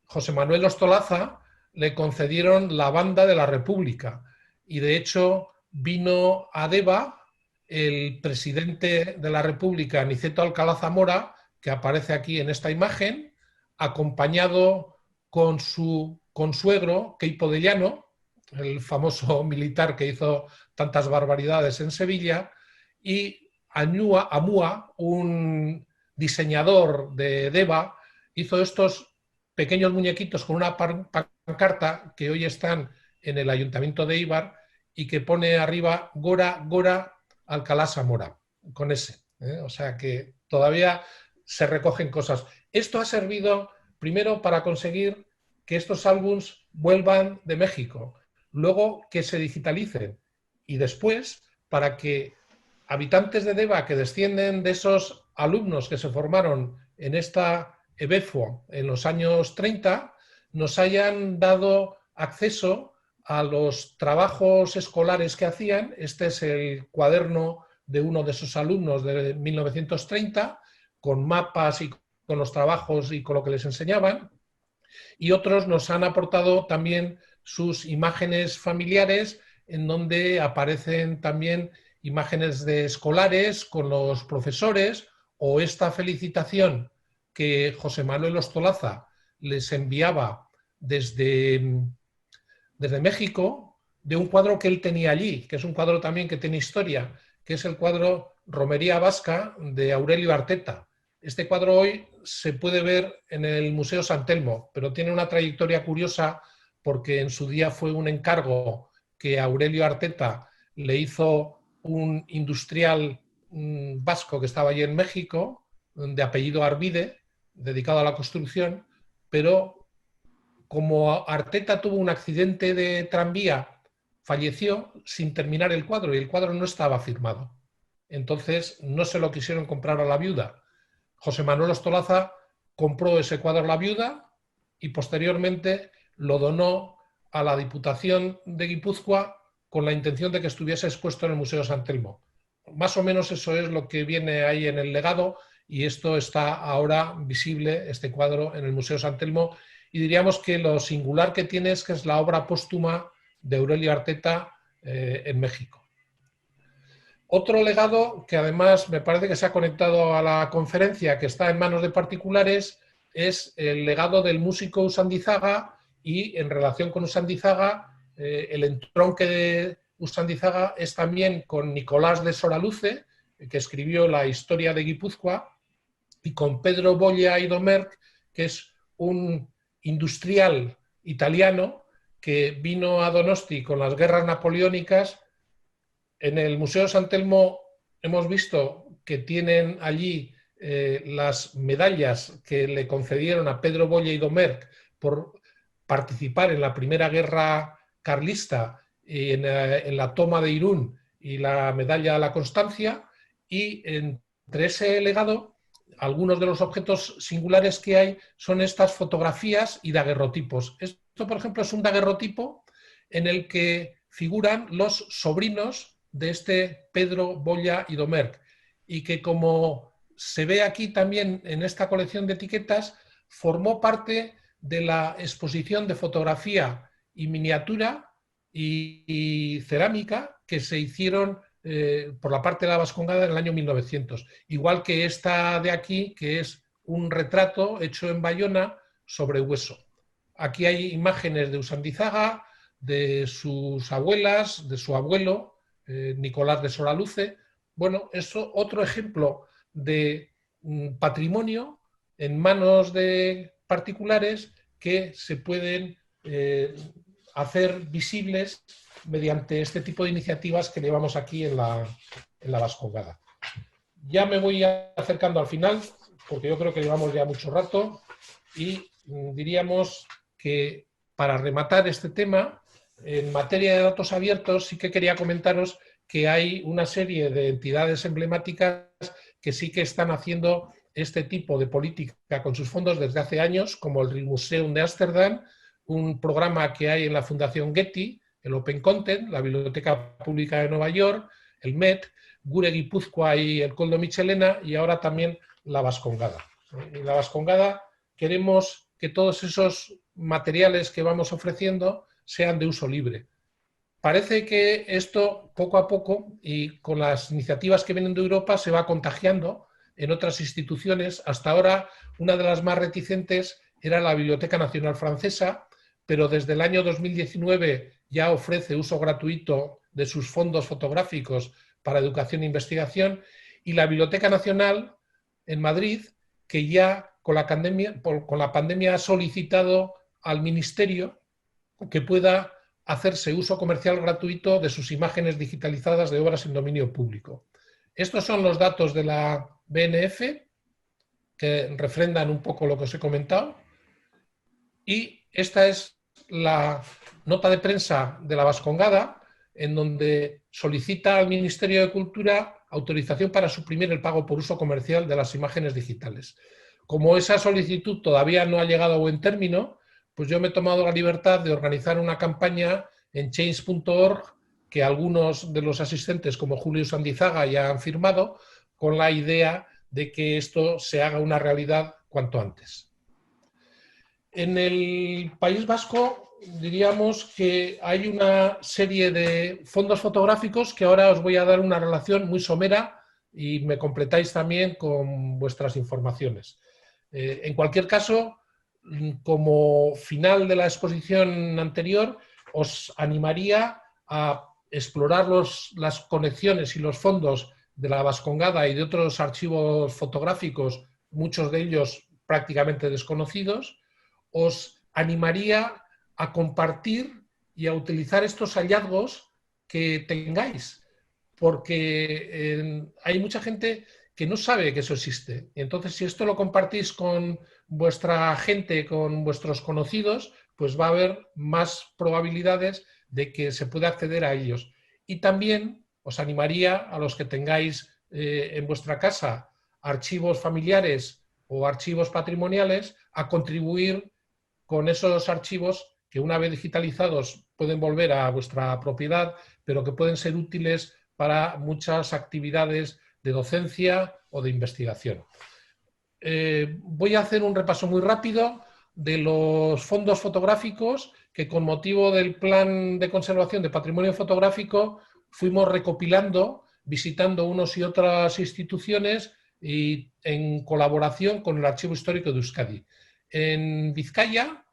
José Manuel Ostolaza le concedieron la Banda de la República, y de hecho vino a Deva el presidente de la República, Aniceto Alcalá Zamora, que aparece aquí en esta imagen, acompañado con su consuegro, Queipo de Llano, el famoso militar que hizo tantas barbaridades en Sevilla, y Amúa, un diseñador de Deva, hizo estos pequeños muñequitos con una pancarta que hoy están en el Ayuntamiento de Eibar y que pone arriba Gora, Gora, Alcalá Zamora, con ese. O sea que todavía se recogen cosas. Esto ha servido primero para conseguir que estos álbums vuelvan de México, luego que se digitalicen y después para que habitantes de Deva que descienden de esos alumnos que se formaron en esta EBEFO en los años 30 nos hayan dado acceso a los trabajos escolares que hacían. Este es el cuaderno de uno de esos alumnos de 1930, con mapas y con los trabajos y con lo que les enseñaban. Y otros nos han aportado también sus imágenes familiares, en donde aparecen también imágenes de escolares con los profesores, o esta felicitación que José Manuel Ostolaza les enviaba desde México, de un cuadro que él tenía allí, que es un cuadro también que tiene historia, que es el cuadro Romería Vasca de Aurelio Arteta. Este cuadro hoy se puede ver en el Museo San Telmo, pero tiene una trayectoria curiosa porque en su día fue un encargo que Aurelio Arteta le hizo un industrial vasco que estaba allí en México, de apellido Arvide, dedicado a la construcción, pero como Arteta tuvo un accidente de tranvía, falleció sin terminar el cuadro y el cuadro no estaba firmado. Entonces no se lo quisieron comprar a la viuda. José Manuel Ostolaza compró ese cuadro a la viuda y posteriormente lo donó a la Diputación de Guipúzcoa con la intención de que estuviese expuesto en el Museo San Telmo. Más o menos eso es lo que viene ahí en el legado, y esto está ahora visible, este cuadro, en el Museo San Telmo, y diríamos que lo singular que tiene es que es la obra póstuma de Aurelio Arteta en México. Otro legado que además me parece que se ha conectado a la conferencia, que está en manos de particulares, es el legado del músico Usandizaga, y en relación con Usandizaga el entronque de Usandizaga es también con Nicolás de Soraluce, que escribió la historia de Guipúzcoa, y con Pedro Bolla y Domergue, que es un industrial italiano que vino a Donosti con las guerras napoleónicas. En el Museo San Telmo hemos visto que tienen allí las medallas que le concedieron a Pedro Bolla y Domergue por participar en la Primera Guerra Carlista y en la toma de Irún, y la medalla a la constancia. Y entre ese legado, algunos de los objetos singulares que hay son estas fotografías y daguerrotipos. Esto, por ejemplo, es un daguerrotipo en el que figuran los sobrinos de este Pedro Bolla y Domergue, y que, como se ve aquí también en esta colección de etiquetas, formó parte de la exposición de fotografía y miniatura y cerámica que se hicieron por la parte de la Vascongada en el año 1900. Igual que esta de aquí, que es un retrato hecho en Bayona sobre hueso. Aquí hay imágenes de Usandizaga, de sus abuelas, de su abuelo, Nicolás de Soraluce. Bueno, eso otro ejemplo de patrimonio en manos de particulares que se pueden hacer visibles mediante este tipo de iniciativas que llevamos aquí en la Vascongada. Ya me voy acercando al final, porque yo creo que llevamos ya mucho rato, y diríamos que, para rematar este tema, en materia de datos abiertos, sí que quería comentaros que hay una serie de entidades emblemáticas que sí que están haciendo este tipo de política con sus fondos desde hace años, como el Rijksmuseum de Ámsterdam, un programa que hay en la Fundación Getty, el Open Content, la Biblioteca Pública de Nueva York, el MET, Gure Guipúzcoa y el Koldo Michelena, y ahora también la Vascongada. En la Vascongada queremos que todos esos materiales que vamos ofreciendo sean de uso libre. Parece que esto, poco a poco, y con las iniciativas que vienen de Europa, se va contagiando en otras instituciones. Hasta ahora, una de las más reticentes era la Biblioteca Nacional Francesa, pero desde el año 2019 ya ofrece uso gratuito de sus fondos fotográficos para educación e investigación, y la Biblioteca Nacional en Madrid, que ya con la pandemia ha solicitado al Ministerio que pueda hacerse uso comercial gratuito de sus imágenes digitalizadas de obras en dominio público. Estos son los datos de la BNF, que refrendan un poco lo que os he comentado, y esta es la nota de prensa de la Vascongada, en donde solicita al Ministerio de Cultura autorización para suprimir el pago por uso comercial de las imágenes digitales. Como esa solicitud todavía no ha llegado a buen término, pues yo me he tomado la libertad de organizar una campaña en change.org, que algunos de los asistentes, como Julio Sandizaga, ya han firmado, con la idea de que esto se haga una realidad cuanto antes. En el País Vasco diríamos que hay una serie de fondos fotográficos que ahora os voy a dar una relación muy somera y me completáis también con vuestras informaciones. En cualquier caso, como final de la exposición anterior, os animaría a explorar las conexiones y los fondos de la Vascongada y de otros archivos fotográficos, muchos de ellos prácticamente desconocidos. Os animaría a compartir y a utilizar estos hallazgos que tengáis, porque hay mucha gente que no sabe que eso existe. Entonces, si esto lo compartís con vuestra gente, con vuestros conocidos, pues va a haber más probabilidades de que se pueda acceder a ellos. Y también os animaría a los que tengáis en vuestra casa archivos familiares o archivos patrimoniales a contribuir con esos archivos que, una vez digitalizados, pueden volver a vuestra propiedad, pero que pueden ser útiles para muchas actividades de docencia o de investigación. Voy a hacer un repaso muy rápido de los fondos fotográficos que, con motivo del Plan de Conservación de Patrimonio Fotográfico, fuimos recopilando, visitando unos y otras instituciones y en colaboración con el Archivo Histórico de Euskadi. En Vizcaya,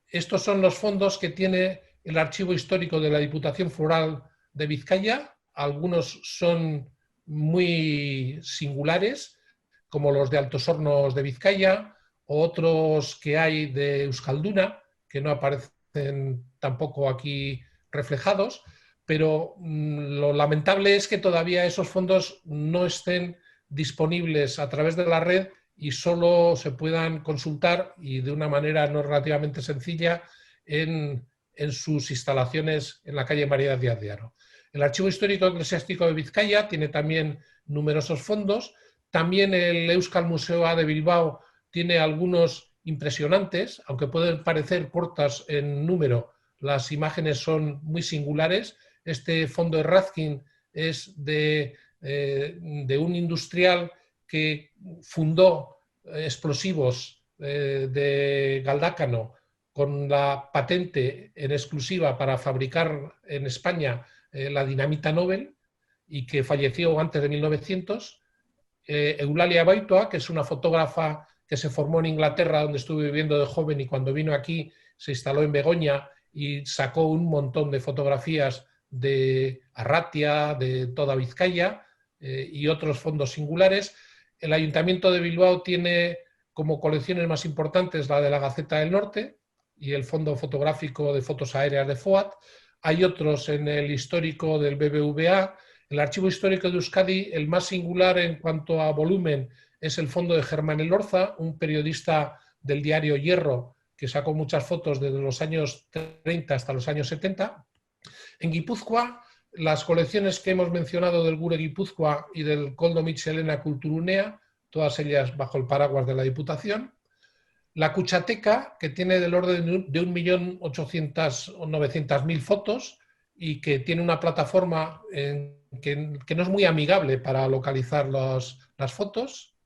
estos son los fondos que tiene el archivo histórico de la Diputación Foral de Vizcaya. Algunos son muy singulares, como los de Altos Hornos de Vizcaya, o otros que hay de Euskalduna, que no aparecen tampoco aquí reflejados, pero lo lamentable es que todavía esos fondos no estén disponibles a través de la red y solo se puedan consultar, y de una manera no relativamente sencilla, en sus instalaciones en la calle María Díaz de Haro. El Archivo Histórico Eclesiástico de Vizcaya tiene también numerosos fondos. También el Euskal Museo A de Bilbao tiene algunos impresionantes, aunque pueden parecer cortas en número, las imágenes son muy singulares. Este fondo de Razkin es de un industrial que fundó explosivos de Galdácano con la patente en exclusiva para fabricar en España la dinamita Nobel, y que falleció antes de 1900. Eulalia Baitoa, que es una fotógrafa que se formó en Inglaterra, donde estuve viviendo de joven, y cuando vino aquí se instaló en Begoña y sacó un montón de fotografías de Arratia, de toda Vizcaya y otros fondos singulares. El Ayuntamiento de Bilbao tiene como colecciones más importantes la de la Gaceta del Norte y el Fondo Fotográfico de Fotos Aéreas de FOAT. Hay otros en el histórico del BBVA. El Archivo Histórico de Euskadi, el más singular en cuanto a volumen, es el fondo de Germán Elorza, un periodista del diario Hierro que sacó muchas fotos desde los años 30 hasta los años 70. En Guipúzcoa, las colecciones que hemos mencionado del Gure Guipúzcoa y del Koldo Mitxelena Kulturunea, todas ellas bajo el paraguas de la Diputación. La Cuchateca, que tiene del orden de 1.800.000 o 900.000 fotos y que tiene una plataforma que no es muy amigable para localizar las fotos.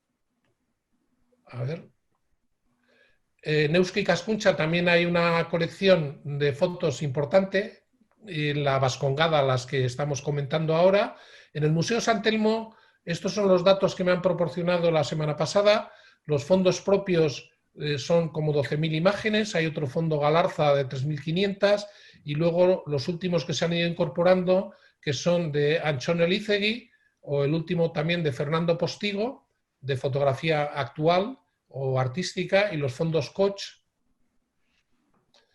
A ver. En Eusko Ikaskuntza también hay una colección de fotos importante, en la Vascongada, las que estamos comentando ahora. En el Museo San Telmo, estos son los datos que me han proporcionado la semana pasada. Los fondos propios son como 12.000 imágenes, hay otro fondo Galarza de 3.500 y luego los últimos que se han ido incorporando, que son de Anchón Elizegui, o el último también de Fernando Postigo, de fotografía actual o artística, y los fondos Koch.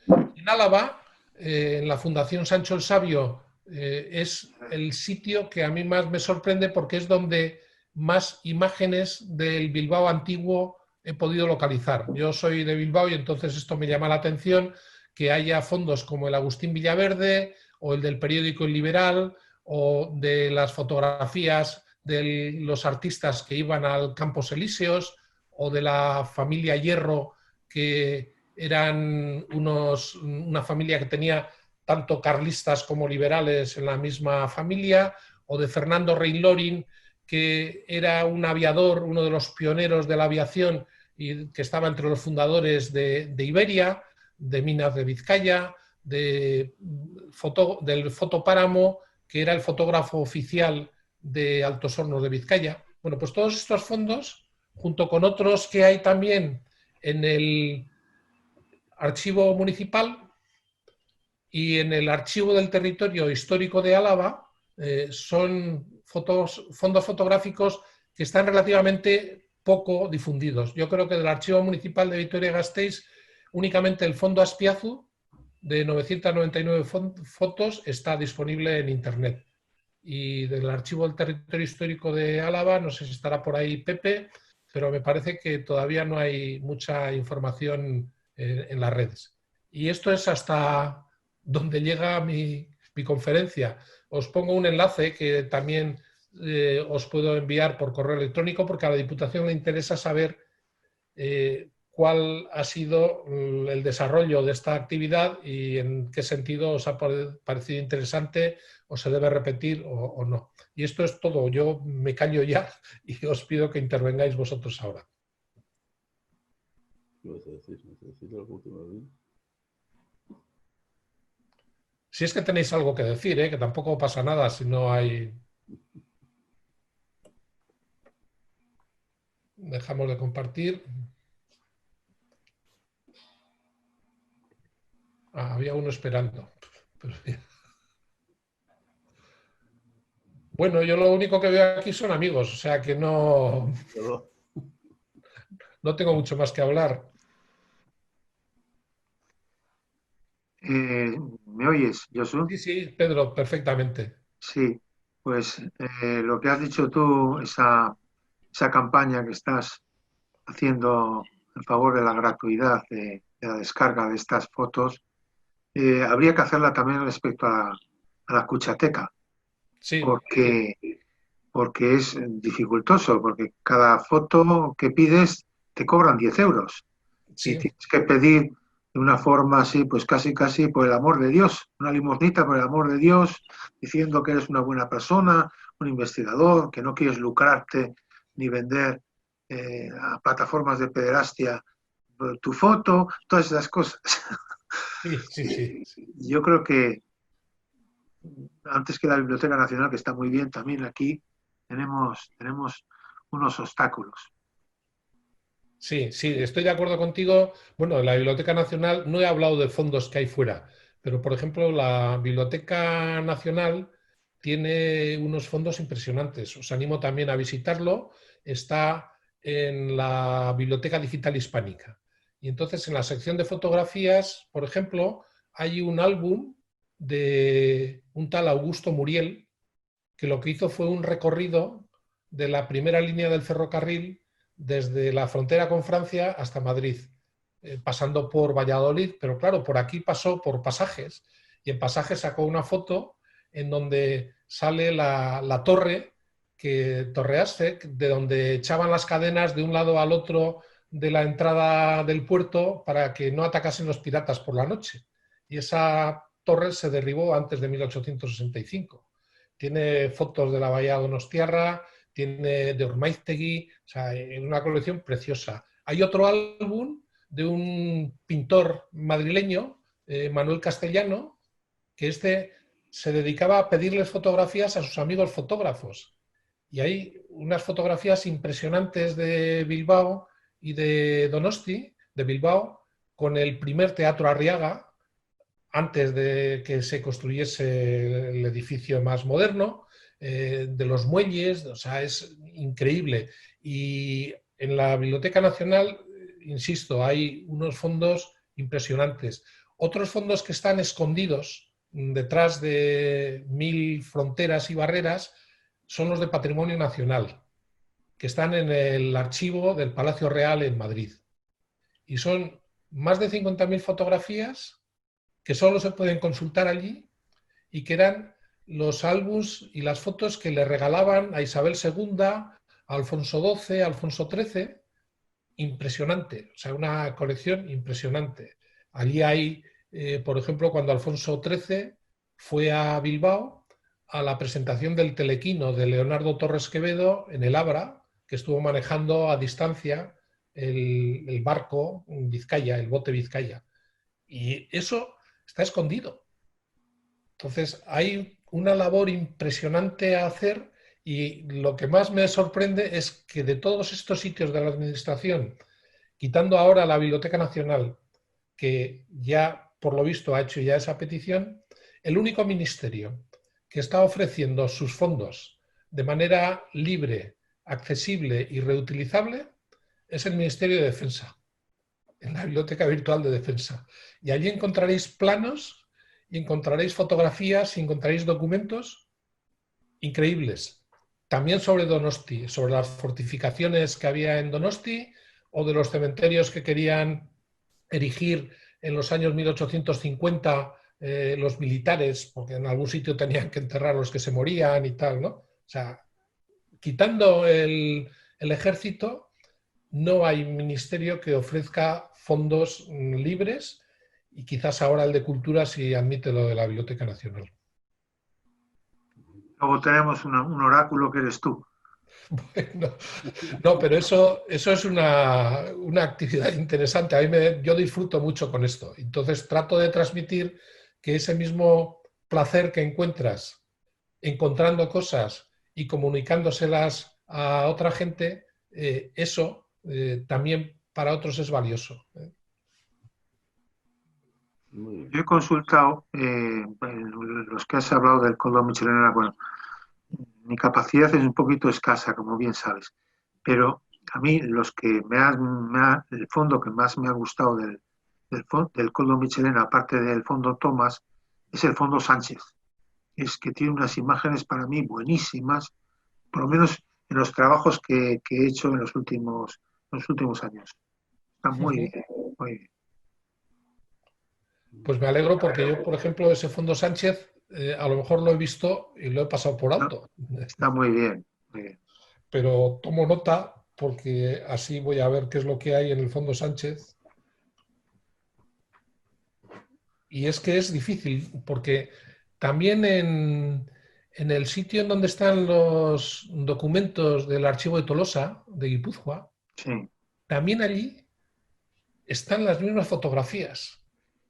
En Álava, en la Fundación Sancho el Sabio, es el sitio que a mí más me sorprende porque es donde más imágenes del Bilbao antiguo he podido localizar. Yo soy de Bilbao y entonces esto me llama la atención, que haya fondos como el Agustín Villaverde o el del periódico El Liberal o de las fotografías de los artistas que iban al Campos Elíseos o de la familia Hierro, que eran una familia que tenía tanto carlistas como liberales en la misma familia, o de Fernando Rein-Lorin, que era un aviador, uno de los pioneros de la aviación y que estaba entre los fundadores de Iberia, de Minas de Vizcaya, del Fotopáramo, que era el fotógrafo oficial de Altos Hornos de Vizcaya. Bueno, pues todos estos fondos, junto con otros que hay también en el Archivo Municipal y en el Archivo del Territorio Histórico de Álava, son fondos fotográficos que están relativamente poco difundidos. Yo creo que del Archivo Municipal de Vitoria-Gasteiz únicamente el fondo Aspiazu, de 999 fotos, está disponible en Internet. Y del Archivo del Territorio Histórico de Álava, no sé si estará por ahí Pepe, pero me parece que todavía no hay mucha información en las redes. Y esto es hasta donde llega mi conferencia. Os pongo un enlace que también os puedo enviar por correo electrónico, porque a la Diputación le interesa saber cuál ha sido el desarrollo de esta actividad y en qué sentido os ha parecido interesante o se debe repetir o no. Y esto es todo. Yo me callo ya y os pido que intervengáis vosotros ahora. Si es que tenéis algo que decir, que tampoco pasa nada si no hay... Dejamos de compartir. Había uno esperando. Pero, bueno, yo lo único que veo aquí son amigos, o sea que no, no tengo mucho más que hablar. ¿Me oyes, Josu? Sí, sí, Pedro, perfectamente. Sí, pues lo que has dicho tú, esa campaña que estás haciendo en favor de la gratuidad de la descarga de estas fotos, habría que hacerla también respecto a la Cuchateca, Sí, porque, porque es dificultoso, porque cada foto que pides te cobran 10 euros y sí, tienes que pedir de una forma así, pues casi, casi por el amor de Dios, una limosnita por el amor de Dios, diciendo que eres una buena persona, un investigador, que no quieres lucrarte ni vender a plataformas de pederastia tu foto, todas esas cosas. sí, sí, sí. Yo creo que antes que la Biblioteca Nacional, que está muy bien, también aquí tenemos unos obstáculos. Sí, sí, estoy de acuerdo contigo. Bueno, en la Biblioteca Nacional no he hablado de fondos que hay fuera, pero por ejemplo, la Biblioteca Nacional tiene unos fondos impresionantes. Os animo también a visitarlo. Está en la Biblioteca Digital Hispánica. Y entonces en la sección de fotografías, por ejemplo, hay un álbum de un tal Augusto Muriel, que lo que hizo fue un recorrido de la primera línea del ferrocarril desde la frontera con Francia hasta Madrid, pasando por Valladolid, pero claro, por aquí pasó por Pasajes, y en Pasajes sacó una foto en donde sale la torre que torreaste, de donde echaban las cadenas de un lado al otro de la entrada del puerto para que no atacasen los piratas por la noche. Y esa torre se derribó antes de 1865. Tiene fotos de la bahía Donostiarra, tiene de Ormaiztegui, o sea, en una colección preciosa. Hay otro álbum de un pintor madrileño, Manuel Castellano, que se dedicaba a pedirles fotografías a sus amigos fotógrafos. Y hay unas fotografías impresionantes de Bilbao y de Donosti, de Bilbao, con el primer Teatro Arriaga, antes de que se construyese el edificio más moderno, de los muelles, o sea, es increíble. Y en la Biblioteca Nacional, insisto, hay unos fondos impresionantes. Otros fondos que están escondidos detrás de mil fronteras y barreras son los de Patrimonio Nacional, que están en el archivo del Palacio Real en Madrid. Y son más de 50.000 fotografías que solo se pueden consultar allí y que eran los álbums y las fotos que le regalaban a Isabel II, a Alfonso XII, a Alfonso XIII. Impresionante, o sea, una colección impresionante. Allí hay, por ejemplo, cuando Alfonso XIII fue a Bilbao a la presentación del telequino de Leonardo Torres Quevedo en el Abra, que estuvo manejando a distancia el barco Vizcaya, el bote Vizcaya. Y eso está escondido. Entonces, hay una labor impresionante a hacer y lo que más me sorprende es que de todos estos sitios de la Administración, quitando ahora la Biblioteca Nacional, que ya por lo visto ha hecho ya esa petición, el único ministerio que está ofreciendo sus fondos de manera libre, accesible y reutilizable es el Ministerio de Defensa, en la Biblioteca Virtual de Defensa. Y allí encontraréis planos, y encontraréis fotografías, y encontraréis documentos increíbles. También sobre Donosti, sobre las fortificaciones que había en Donosti o de los cementerios que querían erigir en los años 1850 los militares, porque en algún sitio tenían que enterrar a los que se morían y tal, ¿no? O sea, quitando el ejército, no hay ministerio que ofrezca fondos libres y quizás ahora el de Cultura si admite lo de la Biblioteca Nacional. Luego tenemos un oráculo que eres tú. Bueno, no, pero eso es una actividad interesante. Yo disfruto mucho con esto. Entonces trato de transmitir que ese mismo placer que encuentras encontrando cosas y comunicándoselas a otra gente, eso también para otros es valioso. Muy bien. Yo he consultado, los que has hablado del Cóndor Michelena, bueno, mi capacidad es un poquito escasa, como bien sabes, pero a mí los que el fondo que más me ha gustado del Cóndor Michelena, aparte del fondo Thomas, es el fondo Sánchez. Es que tiene unas imágenes para mí buenísimas, por lo menos en los trabajos que he hecho en los últimos años. Está muy Ujú. bien, muy bien. Pues me alegro porque yo, por ejemplo, ese fondo Sánchez, a lo mejor lo he visto y lo he pasado por Está, alto, está muy bien, muy bien. pero tomo nota porque así voy a ver qué es lo que hay en el fondo Sánchez. Y es que es difícil porque también en el sitio en donde están los documentos del archivo de Tolosa, de Guipúzcoa, Sí, también allí están las mismas fotografías,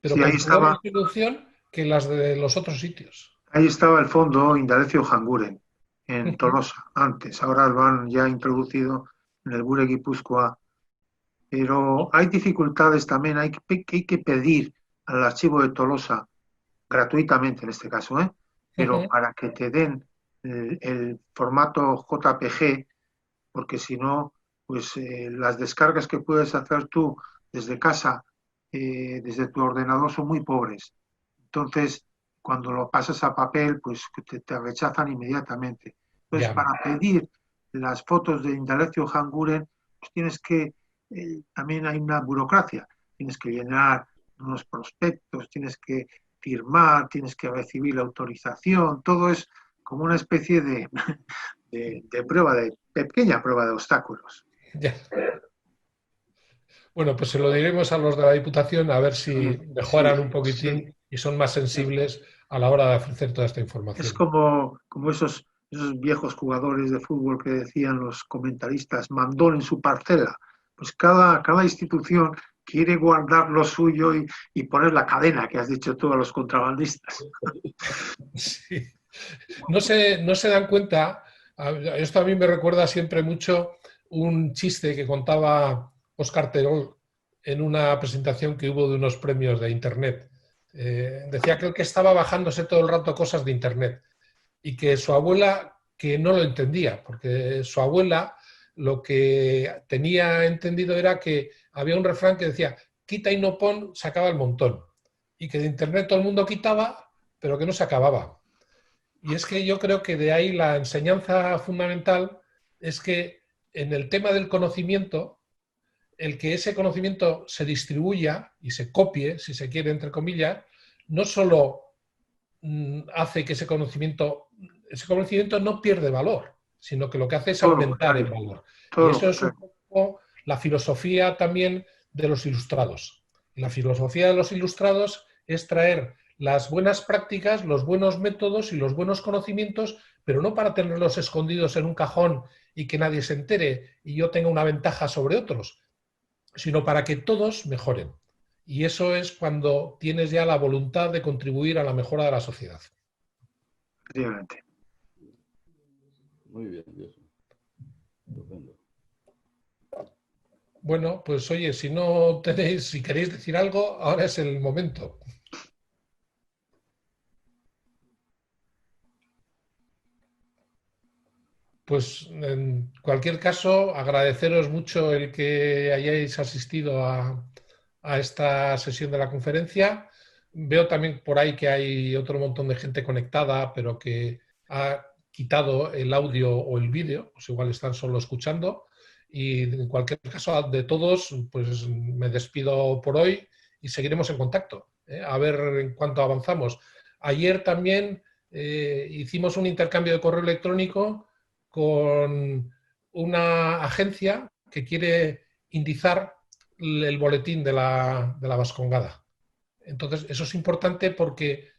pero sí, con peor resolución que las de los otros sitios. ahí estaba el fondo Indalecio Janguren, en Tolosa, antes. Ahora lo han ya introducido en el Gure Guipúzcoa, pero hay dificultades también, hay que pedir al archivo de Tolosa, gratuitamente en este caso, ¿eh? Pero Ujú. para que te den el formato JPG, porque si no, pues las descargas que puedes hacer tú desde casa, desde tu ordenador, son muy pobres. Entonces, cuando lo pasas a papel, pues te rechazan inmediatamente. Entonces, Ya, para pedir las fotos de Indalecio Hanguren, pues también hay una burocracia. Tienes que llenar unos prospectos, tienes que firmar, tienes que recibir la autorización, todo es como una especie de prueba, de pequeña prueba de obstáculos. ya. Bueno, pues se lo diremos a los de la Diputación a ver si Sí, mejoran un sí. poquitín y son más sensibles a la hora de ofrecer toda esta Es información. como esos viejos jugadores de fútbol que decían los comentaristas, mandón en su parcela. Pues cada institución quiere guardar lo suyo y poner la cadena que has dicho tú a los contrabandistas. Sí. No se dan cuenta, esto a mí me recuerda siempre mucho un chiste que contaba Óscar Terol en una presentación que hubo de unos premios de Internet. Decía que el que estaba bajándose todo el rato cosas de Internet y que su abuela, que no lo entendía, porque su abuela lo que tenía entendido era que había un refrán que decía, quita y no pon, se acaba el montón. Y que de Internet todo el mundo quitaba, pero que no se acababa. Y es que yo creo que de ahí la enseñanza fundamental es que en el tema del conocimiento, el que ese conocimiento se distribuya y se copie, si se quiere, entre comillas, no solo hace que ese conocimiento no pierde valor, sino que lo que hace es Todo lo aumentar en contrario, valor. Y todo lo eso es un contrario. poco la filosofía también de los ilustrados. La filosofía de los ilustrados es traer las buenas prácticas, los buenos métodos y los buenos conocimientos, pero no para tenerlos escondidos en un cajón y que nadie se entere y yo tenga una ventaja sobre otros, sino para que todos mejoren. Y eso es cuando tienes ya la voluntad de contribuir a la mejora de la sociedad. Efectivamente. Muy bien, Dios. Estupendo. Bueno, pues oye, si no tenéis, si queréis decir algo, ahora es el momento. Pues en cualquier caso, agradeceros mucho el que hayáis asistido a esta sesión de la conferencia. Veo también por ahí que hay otro montón de gente conectada, pero que ha quitado el audio o el vídeo, pues igual están solo escuchando. Y en cualquier caso, de todos, pues me despido por hoy y seguiremos en contacto, a ver en cuánto avanzamos. Ayer también hicimos un intercambio de correo electrónico con una agencia que quiere indizar el boletín de la Vascongada. Entonces, eso es importante porque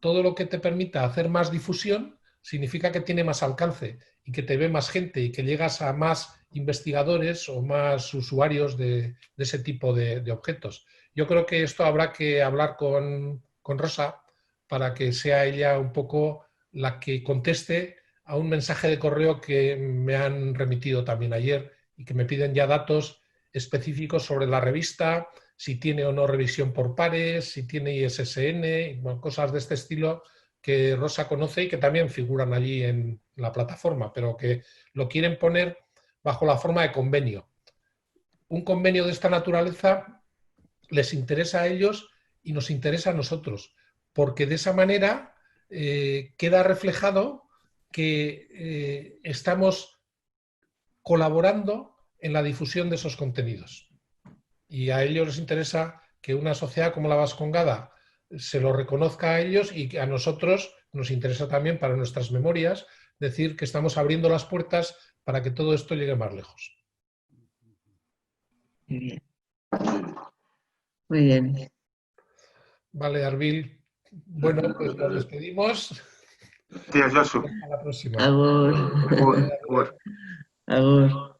todo lo que te permita hacer más difusión significa que tiene más alcance y que te ve más gente y que llegas a más investigadores o más usuarios de ese tipo de objetos. Yo creo que esto habrá que hablar con Rosa para que sea ella un poco la que conteste a un mensaje de correo que me han remitido también ayer y que me piden ya datos específicos sobre la revista, si tiene o no revisión por pares, si tiene ISSN, y, bueno, cosas de este estilo que Rosa conoce y que también figuran allí en la plataforma, pero que lo quieren poner bajo la forma de convenio. Un convenio de esta naturaleza les interesa a ellos y nos interesa a nosotros, porque de esa manera queda reflejado que estamos colaborando en la difusión de esos contenidos. Y a ellos les interesa que una sociedad como la Vascongada se lo reconozca a ellos, y que a nosotros nos interesa también para nuestras memorias decir que estamos abriendo las puertas para que todo esto llegue más lejos. Muy bien. Muy bien. Vale, Arbil. Bueno, pues nos despedimos. Gracias, Josu. Hasta la próxima. Agur. Agur. Agur.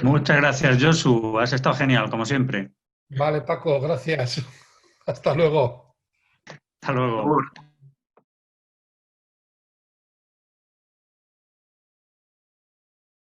Muchas gracias, Josu. Has estado genial, como siempre. Vale, Paco, gracias. Hasta luego. Hasta luego. Agur.